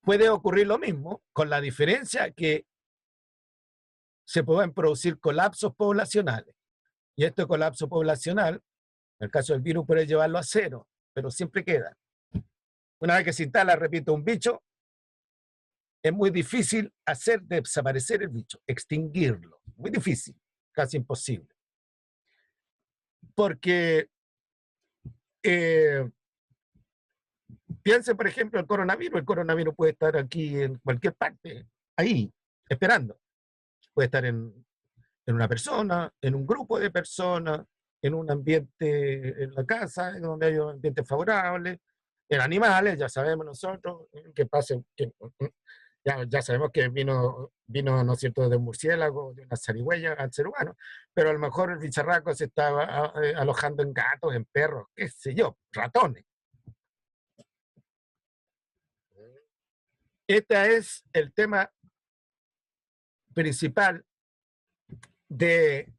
puede ocurrir lo mismo, con la diferencia que se pueden producir colapsos poblacionales. Y este colapso poblacional, en el caso del virus, puede llevarlo a cero, pero siempre queda. Una vez que se instala, repito, un bicho, es muy difícil hacer desaparecer el bicho, extinguirlo. Muy difícil, casi imposible. Porque piensen, por ejemplo, el coronavirus puede estar aquí en cualquier parte, ahí, esperando. Puede estar en una persona, en un grupo de personas, en un ambiente en la casa, en donde hay un ambiente favorable, en animales, ya sabemos nosotros, que pase, ya sabemos que vino, ¿no es cierto?, de un murciélago, de una zarigüeya al ser humano, pero a lo mejor el bicharraco se estaba alojando en gatos, en perros, qué sé yo, ratones. Este es el tema principal de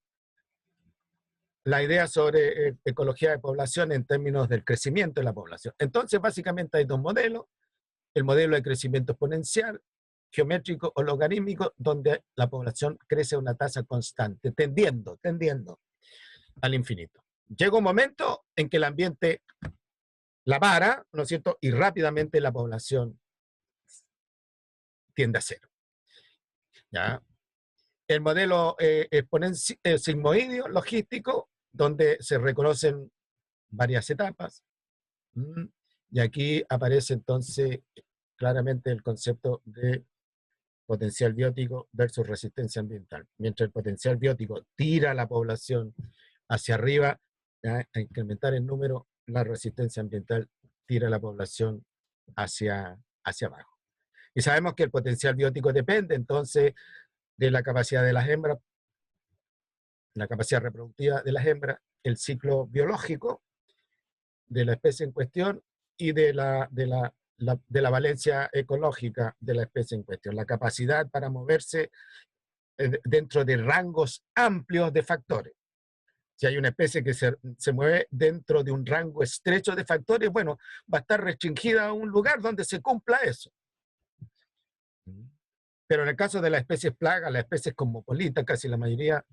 la idea sobre ecología de población en términos del crecimiento de la población. Entonces, básicamente hay dos modelos: el modelo de crecimiento exponencial, geométrico o logarítmico, donde la población crece a una tasa constante, tendiendo al infinito. Llega un momento en que el ambiente la para, ¿no es cierto?, y rápidamente la población tiende a cero. ¿Ya? El modelo sigmoideo logístico, donde se reconocen varias etapas. Y aquí aparece entonces claramente el concepto de potencial biótico versus resistencia ambiental. Mientras el potencial biótico tira a la población hacia arriba, ¿ya?, a incrementar el número, la resistencia ambiental tira a la población hacia abajo. Y sabemos que el potencial biótico depende entonces de la capacidad de las hembras, la capacidad reproductiva de las hembras, el ciclo biológico de la especie en cuestión y de la valencia ecológica de la especie en cuestión, la capacidad para moverse dentro de rangos amplios de factores. Si hay una especie que se mueve dentro de un rango estrecho de factores, bueno, va a estar restringida a un lugar donde se cumpla eso. Pero en el caso de las especies plagas, las especies cosmopolitas, casi la mayoría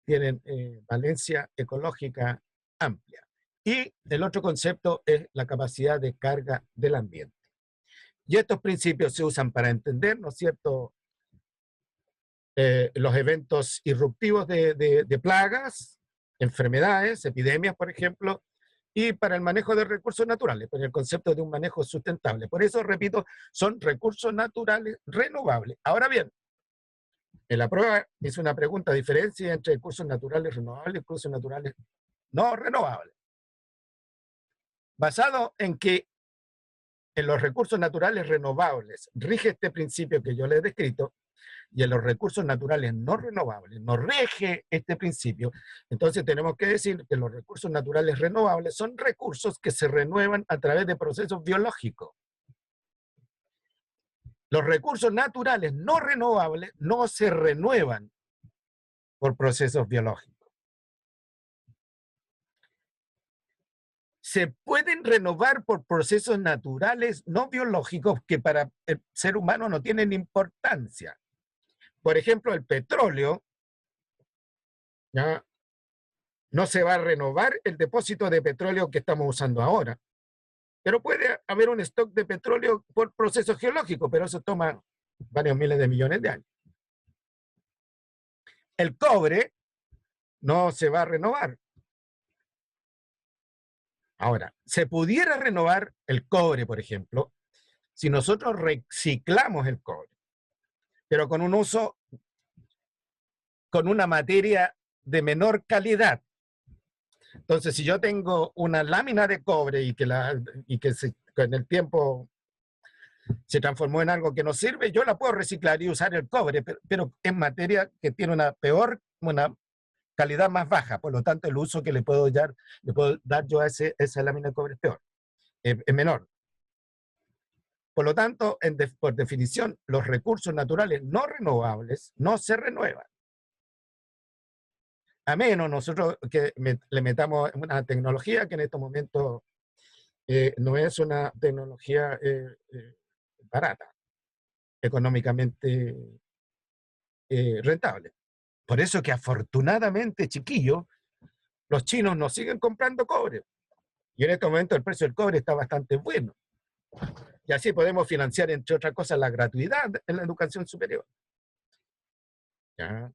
tienen valencia ecológica amplia. Y el otro concepto es la capacidad de carga del ambiente. Y estos principios se usan para entender, ¿no es cierto?, los eventos irruptivos de plagas, enfermedades, epidemias, por ejemplo, y para el manejo de recursos naturales, con el concepto de un manejo sustentable. Por eso, repito, son recursos naturales renovables. Ahora bien, en la prueba es una pregunta: diferencia entre recursos naturales renovables y recursos naturales no renovables. Basado en que en los recursos naturales renovables rige este principio que yo les he descrito, y en los recursos naturales no renovables no rige este principio, entonces tenemos que decir que los recursos naturales renovables son recursos que se renuevan a través de procesos biológicos. Los recursos naturales no renovables no se renuevan por procesos biológicos. Se pueden renovar por procesos naturales no biológicos que para el ser humano no tienen importancia. Por ejemplo, el petróleo, ¿ya?, no se va a renovar el depósito de petróleo que estamos usando ahora, pero puede haber un stock de petróleo por procesos geológicos, pero eso toma varios miles de millones de años. El cobre no se va a renovar. Ahora, se pudiera renovar el cobre, por ejemplo, si nosotros reciclamos el cobre, pero con un uso, con una materia de menor calidad. Entonces, si yo tengo una lámina de cobre y que en el tiempo se transformó en algo que no sirve, yo la puedo reciclar y usar el cobre, pero es materia que tiene una calidad más baja, por lo tanto el uso que le puedo dar yo a esa lámina de cobre es peor, es menor. Por lo tanto, por definición, los recursos naturales no renovables no se renuevan. A menos nosotros que le metamos una tecnología que en estos momentos no es una tecnología barata, económicamente rentable. Por eso que afortunadamente, chiquillos, los chinos nos siguen comprando cobre. Y en este momento el precio del cobre está bastante bueno. Y así podemos financiar, entre otras cosas, la gratuidad en la educación superior. ¿Ya?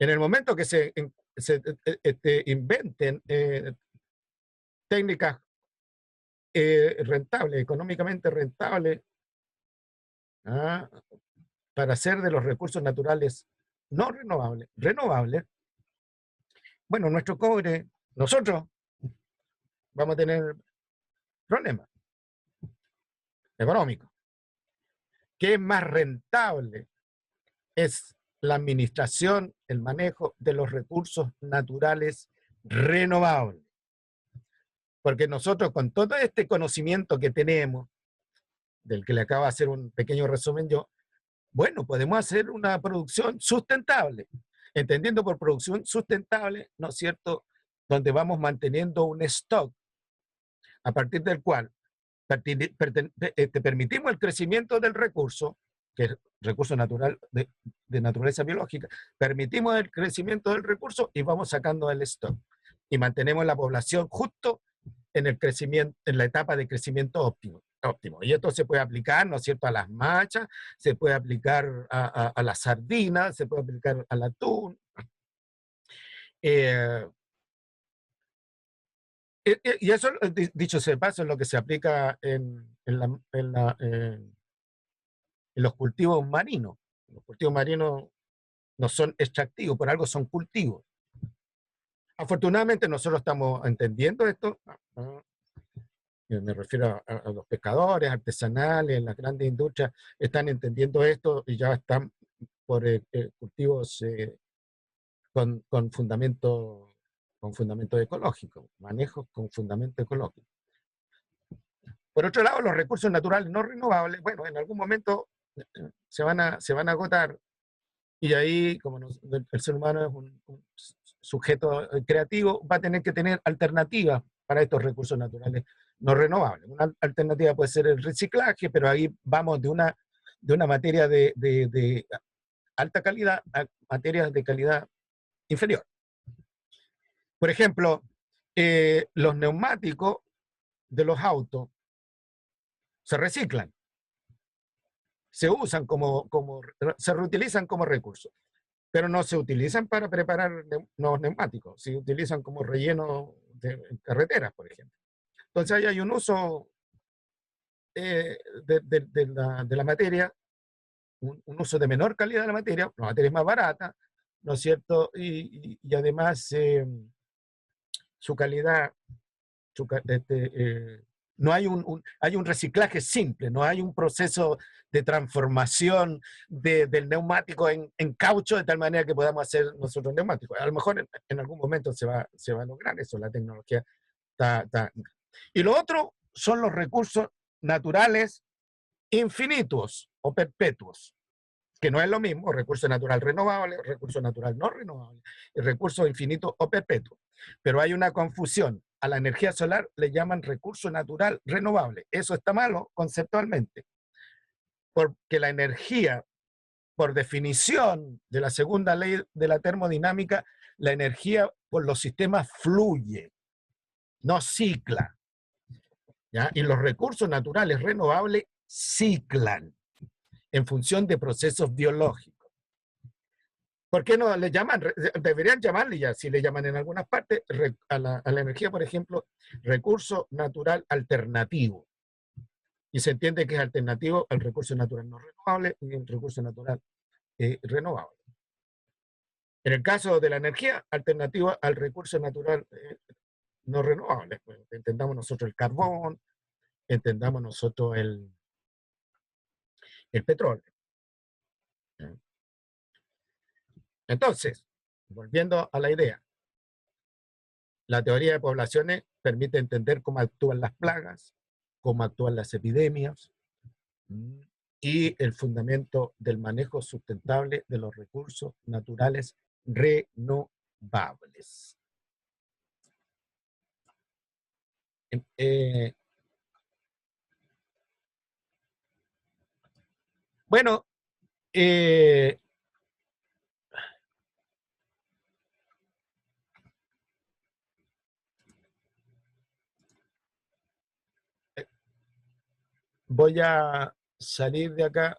En el momento que se inventen técnicas rentables, económicamente rentables, ¿ah? Para hacer de los recursos naturales no renovables, renovables, bueno, nuestro cobre, nosotros vamos a tener problemas económicos. ¿Qué es más rentable? Es la administración, el manejo de los recursos naturales renovables. Porque nosotros, con todo este conocimiento que tenemos, del que le acabo de hacer un pequeño resumen yo, bueno, podemos hacer una producción sustentable. Entendiendo por producción sustentable, ¿no es cierto?, donde vamos manteniendo un stock a partir del cual permitimos el crecimiento del recurso, que es recurso natural de naturaleza biológica, permitimos el crecimiento del recurso y vamos sacando el stock. Y mantenemos la población justo en el crecimiento, en la etapa de crecimiento óptimo. Y esto se puede aplicar, ¿no es cierto?, a las machas, se puede aplicar a las sardinas, se puede aplicar al atún. Y eso, dicho sea de paso, es lo que se aplica en los cultivos marinos. Los cultivos marinos no son extractivos, por algo son cultivos. Afortunadamente nosotros estamos entendiendo esto. Me refiero a los pescadores artesanales, las grandes industrias están entendiendo esto y ya están por cultivos con fundamento ecológico, manejos con fundamento ecológico. Por otro lado, los recursos naturales no renovables, bueno, en algún momento se van a agotar, y ahí, como el ser humano es un sujeto creativo, va a tener que tener alternativas para estos recursos naturales no renovables. Una alternativa puede ser el reciclaje, pero ahí vamos de una materia de alta calidad a materias de calidad inferior. Por ejemplo, los neumáticos de los autos se reciclan, se usan se reutilizan como recursos, pero no se utilizan para preparar nuevos neumáticos, se utilizan como relleno de carreteras, por ejemplo. Entonces ahí hay un uso de la materia, un uso de menor calidad de la materia es más barata, ¿no es cierto? Y además su calidad, no hay hay un reciclaje simple, no hay un proceso de transformación del neumático en caucho de tal manera que podamos hacer nosotros neumáticos. A lo mejor en algún momento se va a lograr eso, la tecnología está. Y lo otro son los recursos naturales infinitos o perpetuos, que no es lo mismo, recurso natural renovable, recurso natural no renovable, y recurso infinito o perpetuo. Pero hay una confusión. A la energía solar le llaman recurso natural renovable. Eso está malo conceptualmente, porque la energía, por definición de la segunda ley de la termodinámica, la energía por los sistemas fluye, no cicla. ¿Ya? Y los recursos naturales renovables ciclan en función de procesos biológicos. ¿Por qué no le llaman? Deberían llamarle ya, si le llaman en algunas partes, a la energía, por ejemplo, recurso natural alternativo. Y se entiende que es alternativo al recurso natural no renovable y el recurso natural renovable. En el caso de la energía, alternativa al recurso natural no renovable. Bueno, entendamos nosotros el carbón, entendamos nosotros el petróleo. Entonces, volviendo a la idea, la teoría de poblaciones permite entender cómo actúan las plagas, cómo actúan las epidemias y el fundamento del manejo sustentable de los recursos naturales renovables. Bueno, voy a salir de acá.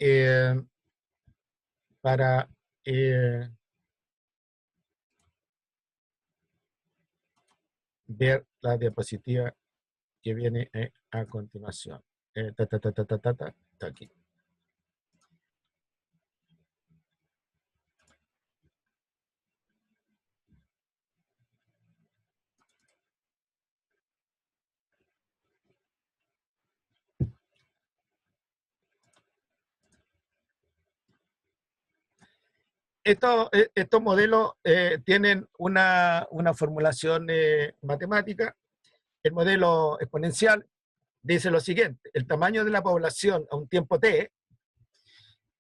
eh, para ver la diapositiva que viene a continuación. Está aquí. Estos modelos tienen una formulación matemática. El modelo exponencial dice lo siguiente: el tamaño de la población a un tiempo t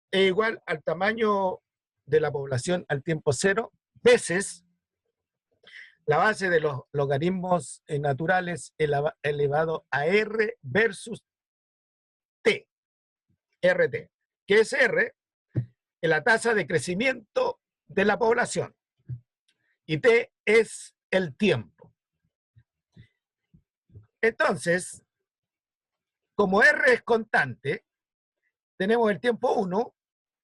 es igual al tamaño de la población al tiempo cero veces la base de los logaritmos naturales elevado a r versus t, rt, que es r en la tasa de crecimiento de la población y t es el tiempo. Entonces, como r es constante, tenemos el tiempo 1,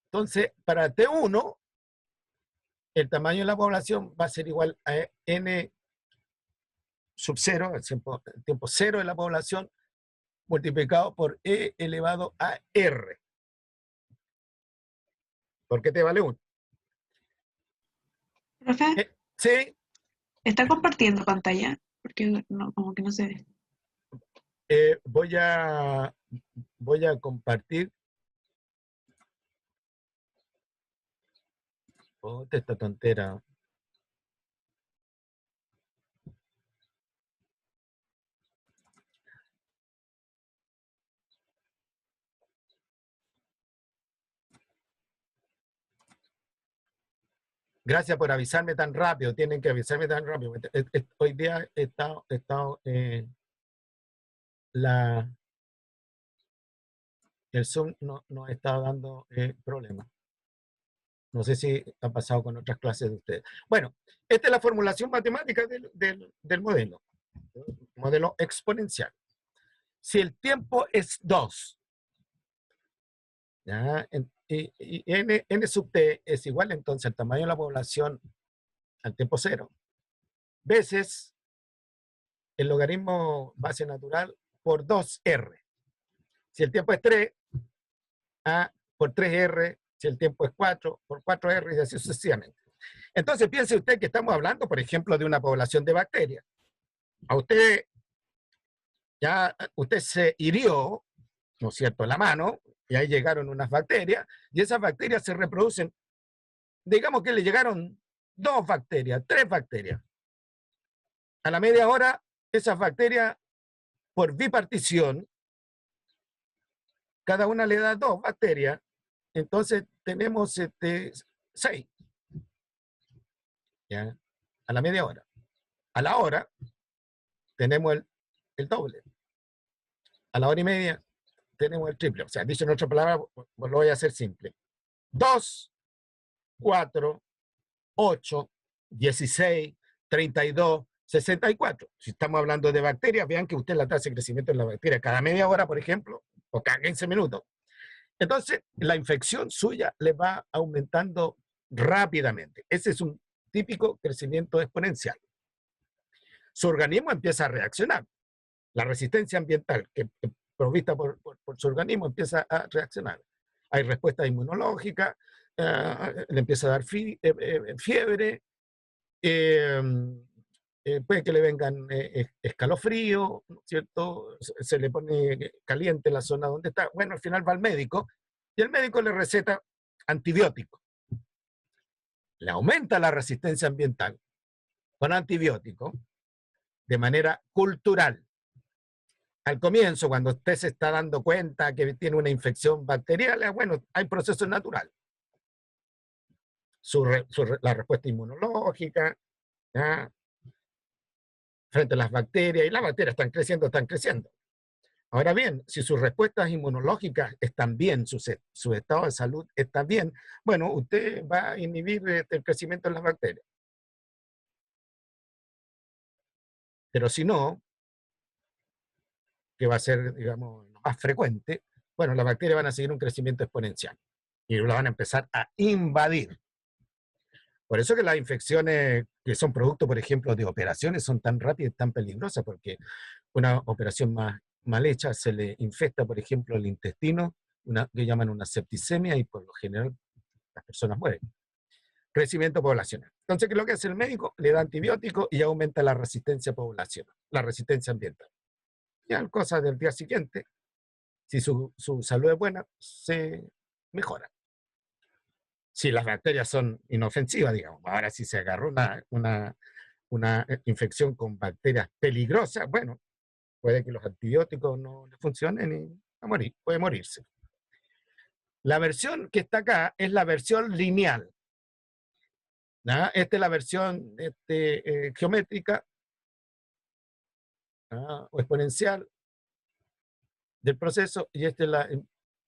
entonces para t1 el tamaño de la población va a ser igual a n sub 0, el tiempo 0 de la población, multiplicado por e elevado a r. ¿Por qué te vale 1? Profe, Sí, ¿está compartiendo pantalla? Porque no, como que no se ve. voy a compartir. Oh, esta tontera. Gracias por avisarme tan rápido. Tienen que avisarme tan rápido. Hoy día he estado el Zoom no ha estado dando problemas. No sé si ha pasado con otras clases de ustedes. Bueno, esta es la formulación matemática del modelo exponencial. Si el tiempo es 2, ¿ya? Y n sub t es igual entonces al tamaño de la población al tiempo 0, veces el logaritmo base natural por 2r. Si el tiempo es 3, a por 3r. Si el tiempo es 4, por 4r y así sucesivamente. Entonces piense usted que estamos hablando, por ejemplo, de una población de bacterias. A usted se hirió, ¿no es cierto?, la mano, y ahí llegaron unas bacterias, y esas bacterias se reproducen. Digamos que le llegaron 2 bacterias, 3 bacterias. A la media hora, esas bacterias, por bipartición, cada una le da 2 bacterias, entonces tenemos 6. ¿Ya? A la media hora. A la hora, tenemos el doble. A la hora y media, tenemos el triple. O sea, dicho en otras palabras, pues lo voy a hacer simple. 2, 4, 8, 16, 32, 64. Si estamos hablando de bacterias, vean que usted la tasa de crecimiento de la bacteria cada media hora, por ejemplo, o cada 15 minutos. Entonces, la infección suya le va aumentando rápidamente. Ese es un típico crecimiento exponencial. Su organismo empieza a reaccionar. La resistencia ambiental que provista por su organismo empieza a reaccionar. Hay respuesta inmunológica, le empieza a dar fiebre, puede que le vengan escalofrío, ¿cierto? Se le pone caliente la zona donde está. Bueno, al final va al médico y el médico le receta antibiótico. Le aumenta la resistencia ambiental con antibiótico de manera cultural. al comienzo, cuando usted se está dando cuenta que tiene una infección bacteriana, bueno, hay procesos naturales. La respuesta inmunológica, ¿ya? Frente a las bacterias, y las bacterias están creciendo, están creciendo. Ahora bien, si sus respuestas inmunológicas están bien, su estado de salud está bien, bueno, usted va a inhibir el crecimiento de las bacterias. Pero si no, que va a ser, digamos, más frecuente, bueno, las bacterias van a seguir un crecimiento exponencial y la van a empezar a invadir. Por eso que las infecciones que son producto, por ejemplo, de operaciones son tan rápidas y tan peligrosas, porque una operación mal hecha se le infecta, por ejemplo, el intestino, que llaman una septicemia, y por lo general las personas mueren. Crecimiento poblacional. Entonces, ¿qué es lo que hace el médico? Le da antibióticos y aumenta la resistencia poblacional, la resistencia ambiental. Y al cosa del día siguiente, si su salud es buena, se mejora. Si las bacterias son inofensivas, digamos. Ahora, si se agarró una infección con bacterias peligrosas, bueno, puede que los antibióticos no le funcionen y va a morir, puede morirse. La versión que está acá es la versión lineal. ¿No? Esta es la versión geométrica, ¿no? O exponencial del proceso, y esta es la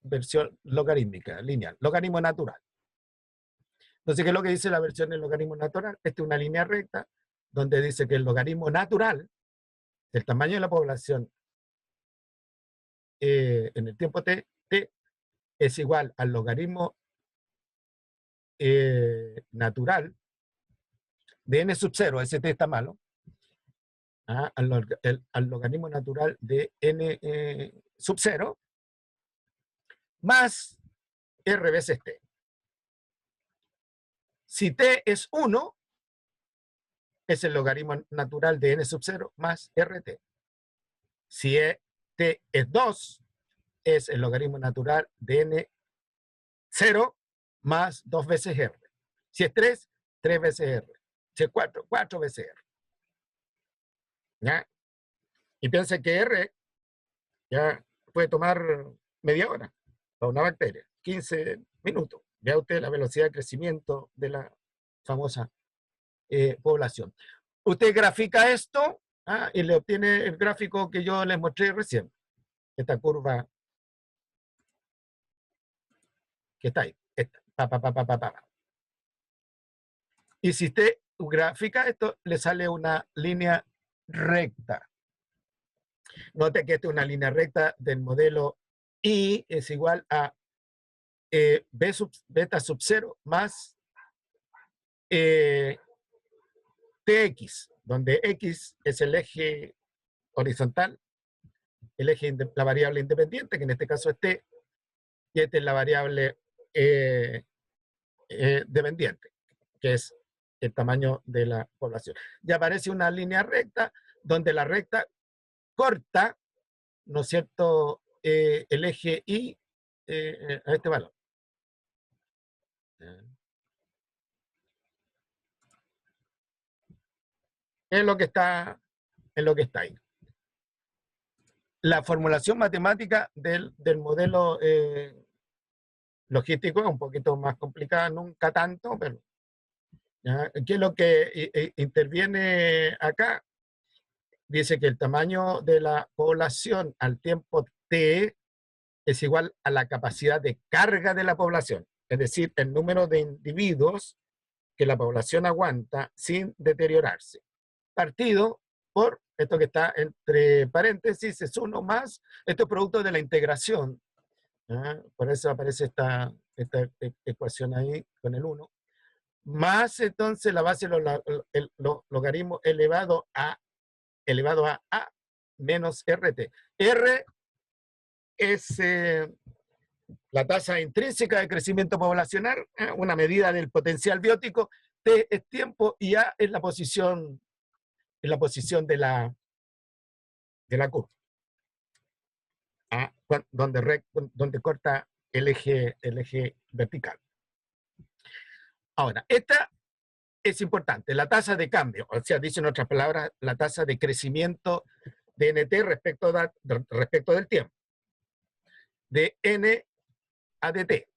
versión logarítmica, lineal, logaritmo natural. Entonces, ¿qué es lo que dice la versión del logaritmo natural? Esta es una línea recta donde dice que el logaritmo natural del tamaño de la población en el tiempo t es igual al logaritmo natural de n sub 0, ese t está malo, al logaritmo natural de n sub 0 más r veces t. Si t es 1, es el logaritmo natural de n sub 0 más rt. Si t es 2, es el logaritmo natural de n0 más 2 veces r. Si es 3, 3 veces r. Si es 4, 4 veces r. ¿Ya? Y piensen que r ya puede tomar media hora para una bacteria, 15 minutos. Vea usted la velocidad de crecimiento de la famosa población. Usted grafica esto y le obtiene el gráfico que yo les mostré recién. Esta curva que está ahí. Esta. Y si usted grafica esto, le sale una línea recta. Note que esta es una línea recta del modelo I es igual a beta sub 0 más tx, donde x es el eje horizontal, la variable independiente, que en este caso es t, y esta es la variable dependiente, que es el tamaño de la población. Y aparece una línea recta, donde la recta corta, ¿no es cierto?, el eje Y a este valor. Es lo que está ahí. La formulación matemática del modelo logístico es un poquito más complicada, nunca tanto, pero ¿ya? ¿Qué es lo que interviene acá? Dice que el tamaño de la población al tiempo t es igual a la capacidad de carga de la población, es decir, el número de individuos que la población aguanta sin deteriorarse, partido por esto que está entre paréntesis, es 1 más, esto es producto de la integración, ¿ah? Por eso aparece esta ecuación ahí con el 1, más entonces la base de los logaritmos elevado a a menos rt. R es la tasa intrínseca de crecimiento poblacional, una medida del potencial biótico, T es tiempo y A es la posición de la curva, donde corta el eje vertical. Ahora, esta es importante, la tasa de cambio, o sea, dice en otras palabras, la tasa de crecimiento nt respecto del tiempo, de n a dt.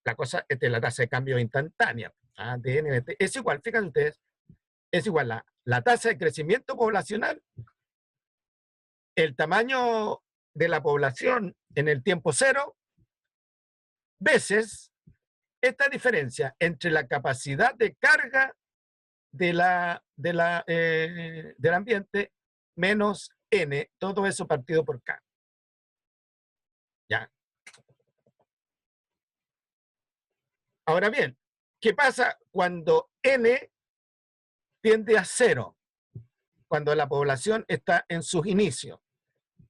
La cosa es la tasa de cambio instantánea, de n dt, es igual, fíjense ustedes, es igual la tasa de crecimiento poblacional, el tamaño de la población en el tiempo cero, veces esta diferencia entre la capacidad de carga del ambiente menos n, todo eso partido por k. ¿Ya? Ahora bien, ¿qué pasa cuando n tiende a cero? Cuando la población está en sus inicios.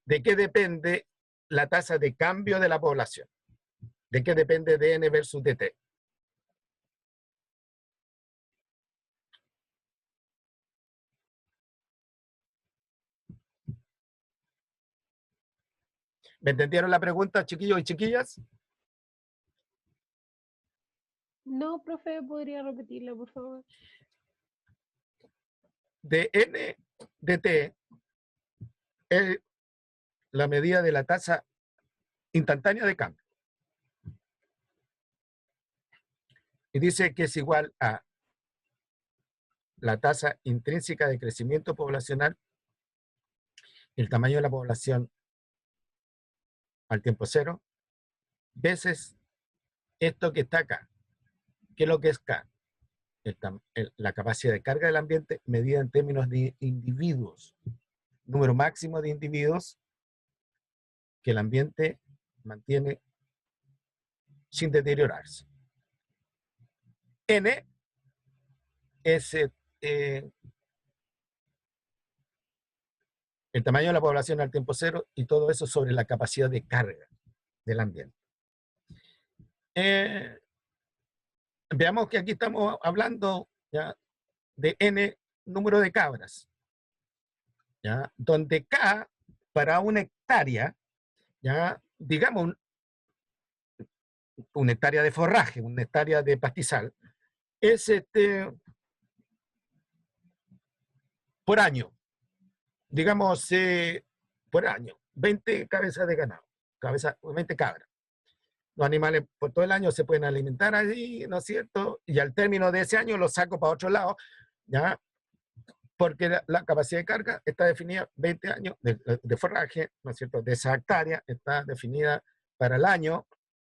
¿De qué depende la tasa de cambio de la población? ¿De qué depende de n versus dt? ¿Me entendieron la pregunta, chiquillos y chiquillas? No, profe, ¿podría repetirla, por favor? De n dt es la medida de la tasa instantánea de cambio. Y dice que es igual a la tasa intrínseca de crecimiento poblacional, el tamaño de la población al tiempo cero, veces esto que está acá. ¿Qué es lo que es K? La capacidad de carga del ambiente medida en términos de individuos. Número máximo de individuos que el ambiente mantiene sin deteriorarse. N es el tamaño de la población al tiempo cero y todo eso sobre la capacidad de carga del ambiente. Veamos que aquí estamos hablando ya de n número de cabras, ¿ya? Donde K para una hectárea, ya digamos una hectárea de forraje, una hectárea de pastizal, es por año, digamos por año, 20 cabezas de ganado, 20 cabras. Los animales por todo el año se pueden alimentar allí, ¿no es cierto? Y al término de ese año los saco para otro lado, ¿ya? Porque la capacidad de carga está definida 20 años de forraje, ¿no es cierto? De esa hectárea está definida para el año,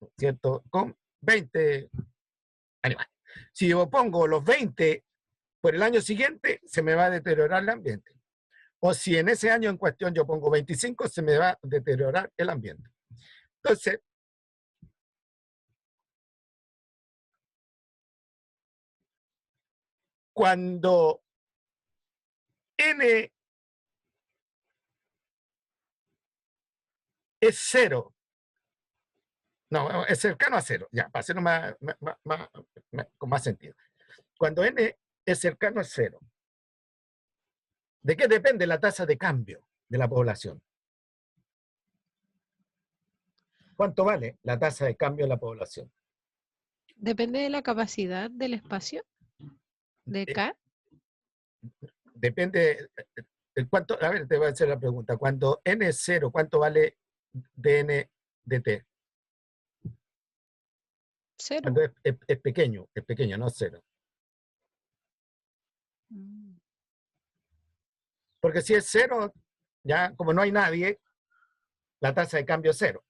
¿no es cierto? Con 20 animales. Si yo pongo los 20 por el año siguiente, se me va a deteriorar el ambiente. O si en ese año en cuestión yo pongo 25, se me va a deteriorar el ambiente. Entonces, cuando n es cero, no, es cercano a cero, ya, para hacerlo con más sentido. Cuando n es cercano a cero, ¿de qué depende la tasa de cambio de la población? ¿Cuánto vale la tasa de cambio de la población? Depende de la capacidad del espacio de K. Depende, cuánto, a ver, te voy a hacer la pregunta. Cuando n es cero, ¿cuánto vale dn dt? Cero. Cuando es pequeño, no cero. Porque si es cero, ya como no hay nadie, la tasa de cambio es cero.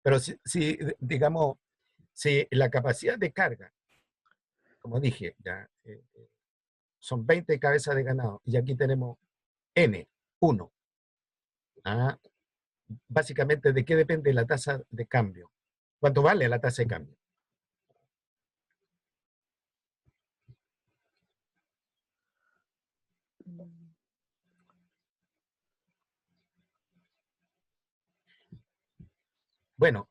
Pero si digamos, si la capacidad de carga, como dije, ya son 20 cabezas de ganado, y aquí tenemos n, 1. Básicamente, ¿de qué depende la tasa de cambio? ¿Cuánto vale la tasa de cambio? Bueno,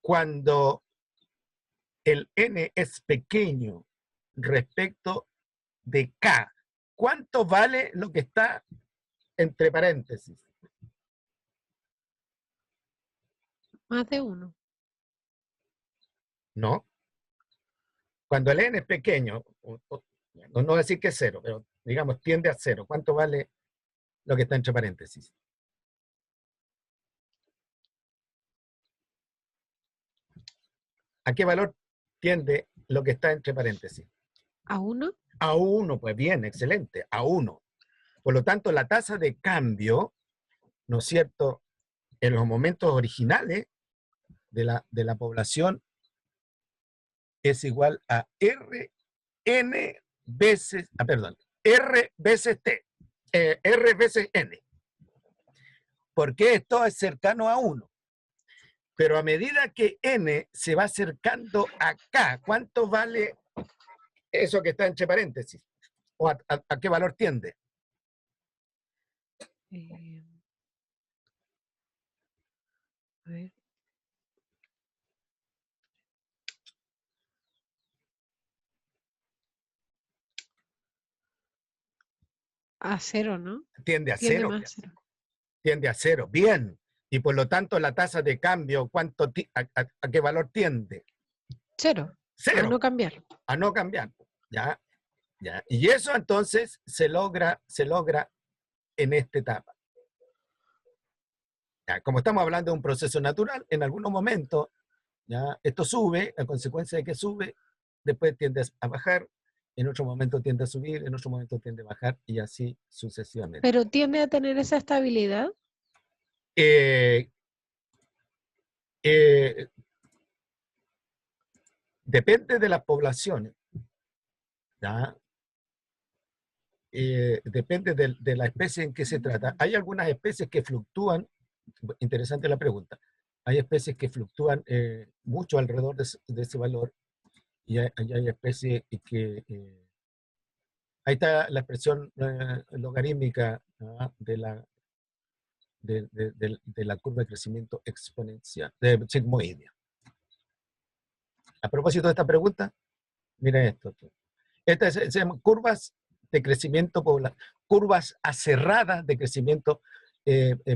cuando el n es pequeño respecto de k, ¿cuánto vale lo que está entre paréntesis? Más de uno. No. Cuando el n es pequeño, no voy a decir que es cero, pero digamos tiende a cero, ¿cuánto vale lo que está entre paréntesis? ¿A qué valor tiende lo que está entre paréntesis? ¿A 1? A 1, pues bien, excelente, a 1. Por lo tanto, la tasa de cambio, ¿no es cierto?, en los momentos originales de la población es igual a Rn veces, R veces T, R veces N. Porque esto es cercano a 1. Pero a medida que N se va acercando acá, ¿cuánto vale eso que está entre paréntesis? ¿O a qué valor tiende? A ver. A 0, ¿no? Tiende a Tiende 0. más 0. Tiende a 0. Bien. Y por lo tanto, la tasa de cambio, ¿a qué valor tiende? 0. 0. A no cambiar. A no cambiar. ¿Ya? ¿Ya? Y eso entonces se logra en esta etapa. ¿Ya? Como estamos hablando de un proceso natural, en algunos momentos, ¿ya?, esto sube, a consecuencia de que sube, después tiende a bajar, en otro momento tiende a subir, en otro momento tiende a bajar, y así sucesivamente. Pero tiende a tener esa estabilidad. Depende de las poblaciones, ¿ya? Depende de la especie en que se trata. Hay algunas especies que fluctúan, interesante la pregunta, hay especies que fluctúan mucho alrededor de ese valor, y hay especies que... ahí está la expresión logarítmica, ¿no?, de la curva de crecimiento exponencial, sigmoidea. A propósito de esta pregunta, mira esto. Estas se llaman curvas de crecimiento poblacional, curvas aserradas de crecimiento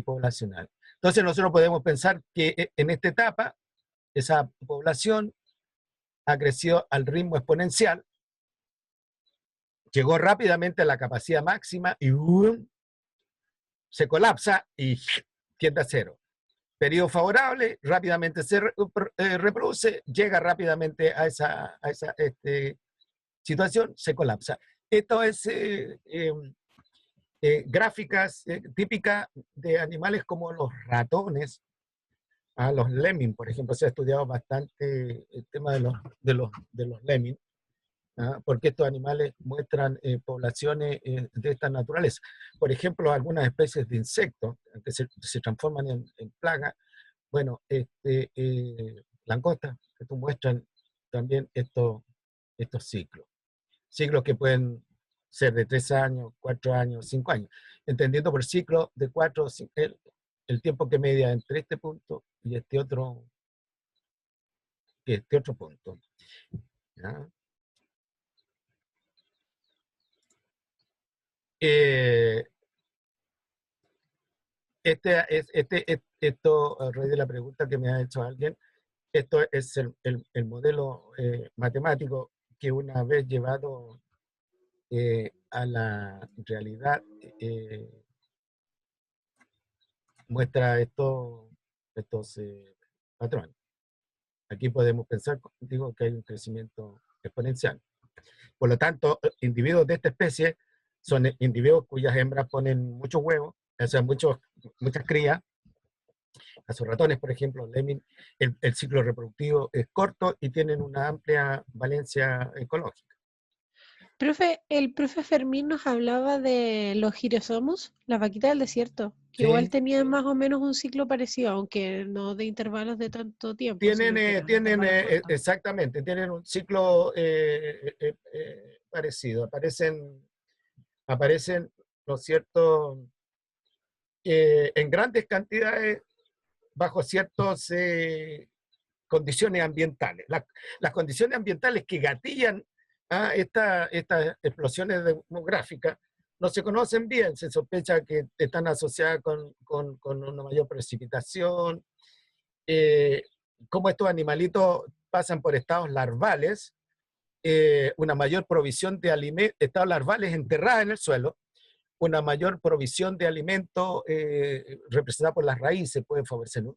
poblacional. Entonces nosotros podemos pensar que en esta etapa esa población ha crecido al ritmo exponencial, llegó rápidamente a la capacidad máxima y se colapsa y tiende a cero. Periodo favorable, rápidamente se reproduce, llega rápidamente a esa situación, se colapsa. Esto es gráficas típicas de animales como los ratones, los lemming, por ejemplo. Se ha estudiado bastante el tema de los lemming, porque estos animales muestran poblaciones de esta naturaleza. Por ejemplo, algunas especies de insectos que se transforman en plagas, bueno, langostas, que muestran también estos ciclos. Ciclos que pueden ser de 3 años, 4 años, 5 años. Entendiendo por ciclo de 4, el tiempo que media entre este punto y este otro punto. ¿Ya? Esto, a raíz de la pregunta que me ha hecho alguien, esto es el modelo matemático que una vez llevado a la realidad muestra estos patrones. Aquí podemos pensar, digo, que hay un crecimiento exponencial. Por lo tanto, individuos de esta especie son individuos cuyas hembras ponen muchos huevos, o sea, muchas crías. A sus ratones, por ejemplo, lemming, el ciclo reproductivo es corto y tienen una amplia valencia ecológica. Profe, el profe Fermín nos hablaba de los girosomos, las vaquitas del desierto, que Sí. igual tenían más o menos un ciclo parecido, aunque no de intervalos de tanto tiempo. Tienen intervalos cortos. exactamente, tienen un ciclo parecido. Aparecen, ¿no es cierto?, en grandes cantidades bajo ciertas condiciones ambientales. Las condiciones ambientales que gatillan a estas explosiones demográficas no se conocen bien. Se sospecha que están asociadas con una mayor precipitación, cómo estos animalitos pasan por estados larvales una mayor provisión de alimentos, estados larvales enterradas en el suelo, una mayor provisión de alimentos representada por las raíces puede favorecer. ¿No?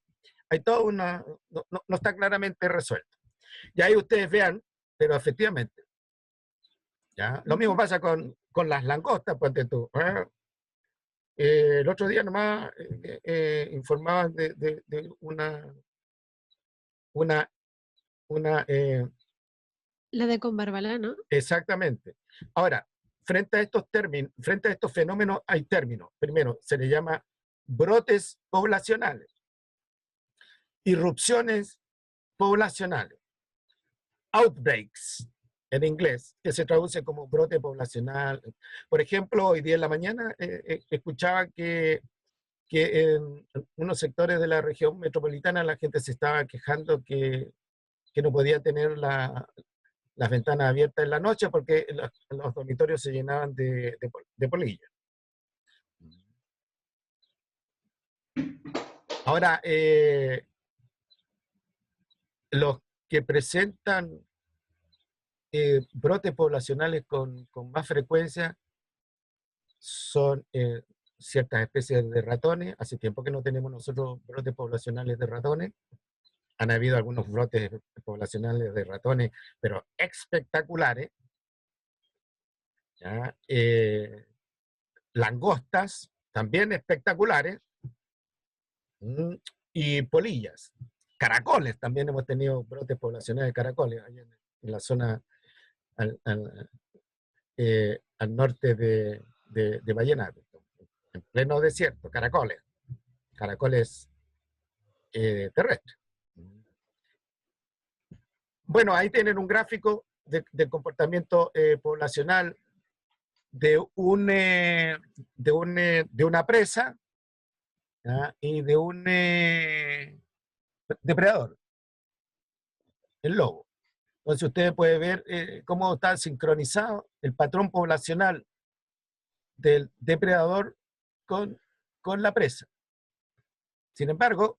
Hay toda una, no está claramente resuelto. Y ahí ustedes vean, pero efectivamente, ¿ya? Lo mismo pasa con las langostas, ponte tú. El otro día nomás informaban de una La de con Barbalá, ¿no? exactamente. Ahora, frente a estos fenómenos hay términos. Primero, se le llama brotes poblacionales, irrupciones poblacionales, outbreaks en inglés, que se traduce como brote poblacional. Por ejemplo, hoy día en la mañana escuchaba que en unos sectores de la región metropolitana la gente se estaba quejando que no podía tener las ventanas abiertas en la noche porque los dormitorios se llenaban de polillas. Ahora, los que presentan brotes poblacionales con más frecuencia son ciertas especies de ratones. Hace tiempo que no tenemos nosotros brotes poblacionales de ratones. Han habido algunos brotes poblacionales de ratones, pero espectaculares. ¿Ya? Langostas, también espectaculares. Y polillas. Caracoles, también hemos tenido brotes poblacionales de caracoles allá en la zona al norte de Vallenato, en pleno desierto, caracoles terrestres. Bueno, ahí tienen un gráfico del comportamiento poblacional de una presa, ¿ya? Y de un depredador, el lobo. Entonces usted puede ver cómo está sincronizado el patrón poblacional del depredador con la presa. Sin embargo,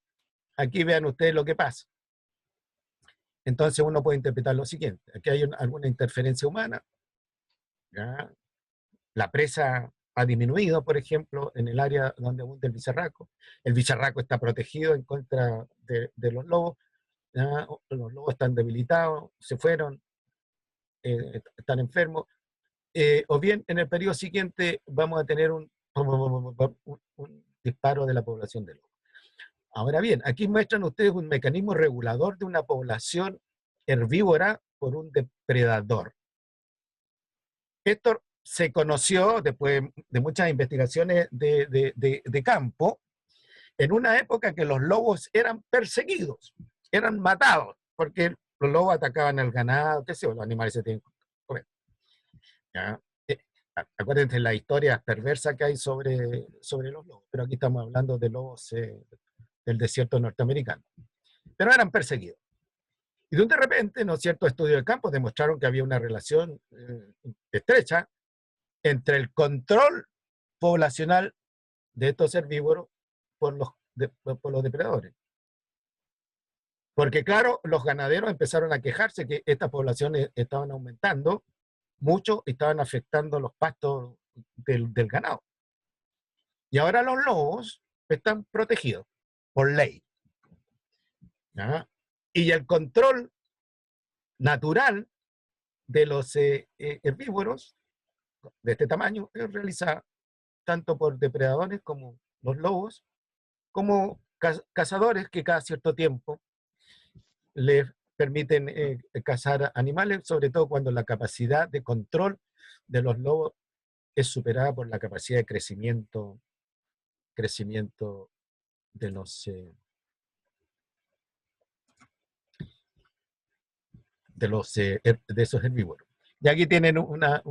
aquí vean ustedes lo que pasa. Entonces uno puede interpretar lo siguiente. Aquí hay alguna interferencia humana. ¿Ya? La presa ha disminuido, por ejemplo, en el área donde abunda el bicharraco. El bicharraco está protegido en contra de los lobos. ¿Ya? Los lobos están debilitados, se fueron, están enfermos. O bien en el periodo siguiente vamos a tener un disparo de la población de lobos. Ahora bien, aquí muestran ustedes un mecanismo regulador de una población herbívora por un depredador. Esto se conoció después de muchas investigaciones de campo, en una época que los lobos eran perseguidos, eran matados, porque los lobos atacaban al ganado, qué sé yo, los animales se tienen que comer. ¿Ya? Acuérdense la historia perversa que hay sobre los lobos, pero aquí estamos hablando de lobos del desierto norteamericano. Pero eran perseguidos. Y de repente, ¿no es cierto?, estudios de campo demostraron que había una relación estrecha entre el control poblacional de estos herbívoros por los depredadores. Porque claro, los ganaderos empezaron a quejarse que estas poblaciones estaban aumentando mucho y estaban afectando los pastos del ganado. Y ahora los lobos están protegidos por ley. ¿Ya? Y el control natural de los herbívoros de este tamaño es realizado tanto por depredadores como los lobos, como cazadores que cada cierto tiempo les permiten cazar animales, sobre todo cuando la capacidad de control de los lobos es superada por la capacidad de crecimiento de de esos herbívoros. Y aquí tienen una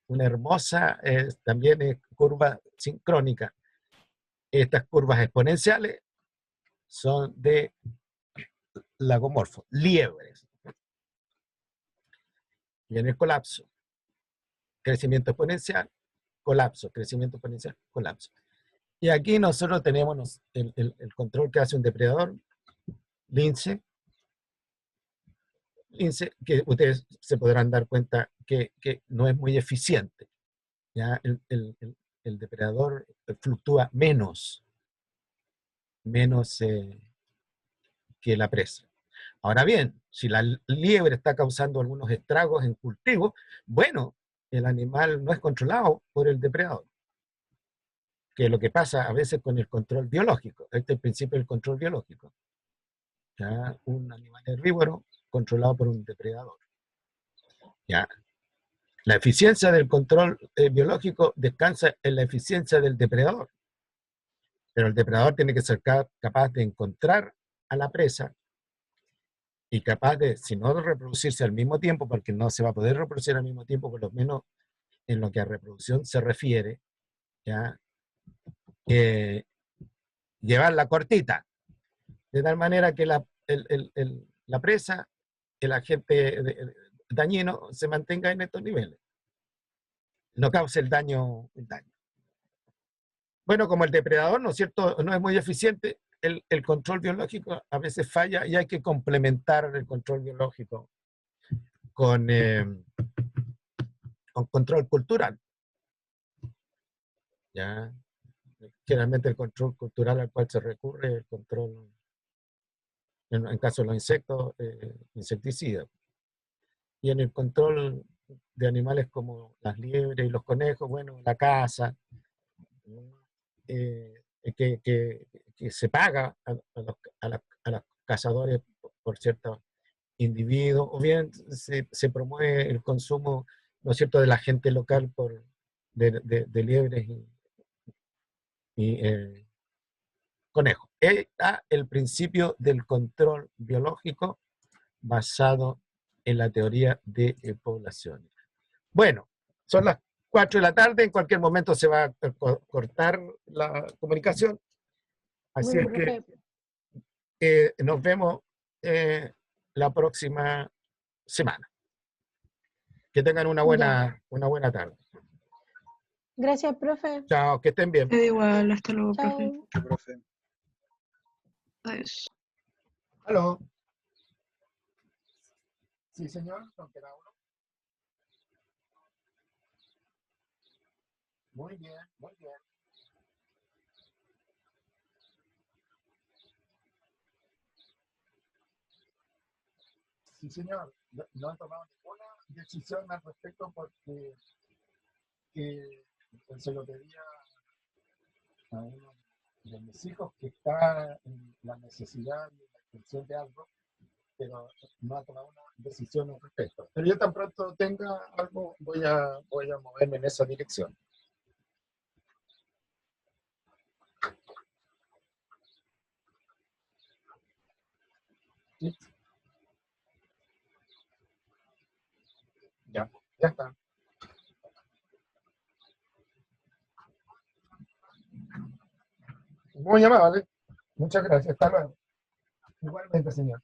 hermosa también curva sincrónica. Estas curvas exponenciales son de lagomorfos, liebres. Viene el colapso, crecimiento exponencial, colapso, crecimiento exponencial, colapso. Y aquí nosotros tenemos el control que hace un depredador, lince, que ustedes se podrán dar cuenta que no es muy eficiente. ¿Ya? El depredador fluctúa menos que la presa. Ahora bien, si la liebre está causando algunos estragos en cultivos, bueno, el animal no es controlado por el depredador, que es lo que pasa a veces con el control biológico. Este es el principio del control biológico. ¿Ya? Un animal herbívoro controlado por un depredador. ¿Ya? La eficiencia del control biológico descansa en la eficiencia del depredador, pero el depredador tiene que ser capaz de encontrar a la presa y capaz de, si no reproducirse al mismo tiempo, porque no se va a poder reproducir al mismo tiempo, por lo menos en lo que a reproducción se refiere, ¿ya? Llevarla cortita, de tal manera que la presa, el agente dañino, se mantenga en estos niveles, no cause el daño. Bueno, como el depredador, ¿no es cierto?, no es muy eficiente, el control biológico a veces falla y hay que complementar el control biológico con control cultural. ¿Ya? Generalmente el control cultural al cual se recurre es el control, en caso de los insectos, insecticidas. Y en el control de animales como las liebres y los conejos, bueno, la caza, que se paga a los cazadores por ciertos individuos, o bien se promueve el consumo, ¿no es cierto?, de la gente local de liebres y conejos. Está el principio del control biológico basado en la teoría de poblaciones. Bueno, son las 4 de la tarde, en cualquier momento se va a cortar la comunicación, así Bueno, es que profe, nos vemos la próxima semana. Que tengan una ya. buena tarde. Gracias, profe. Chao, que estén bien. Da igual, hasta luego, profe. Chao. Sí, profe. Adiós. Aló. Sí, señor, ¿con quién hablo? Muy bien, muy bien. Sí, señor, no he tomado ninguna decisión al respecto porque se lo pedía a uno de mis hijos que está en la necesidad de la extensión de algo, pero no ha tomado una decisión al respecto. Pero yo tan pronto tenga algo, voy a moverme en esa dirección. ¿Sí? Ya está. Muy amable. Muchas gracias. Hasta luego. Igualmente, señor.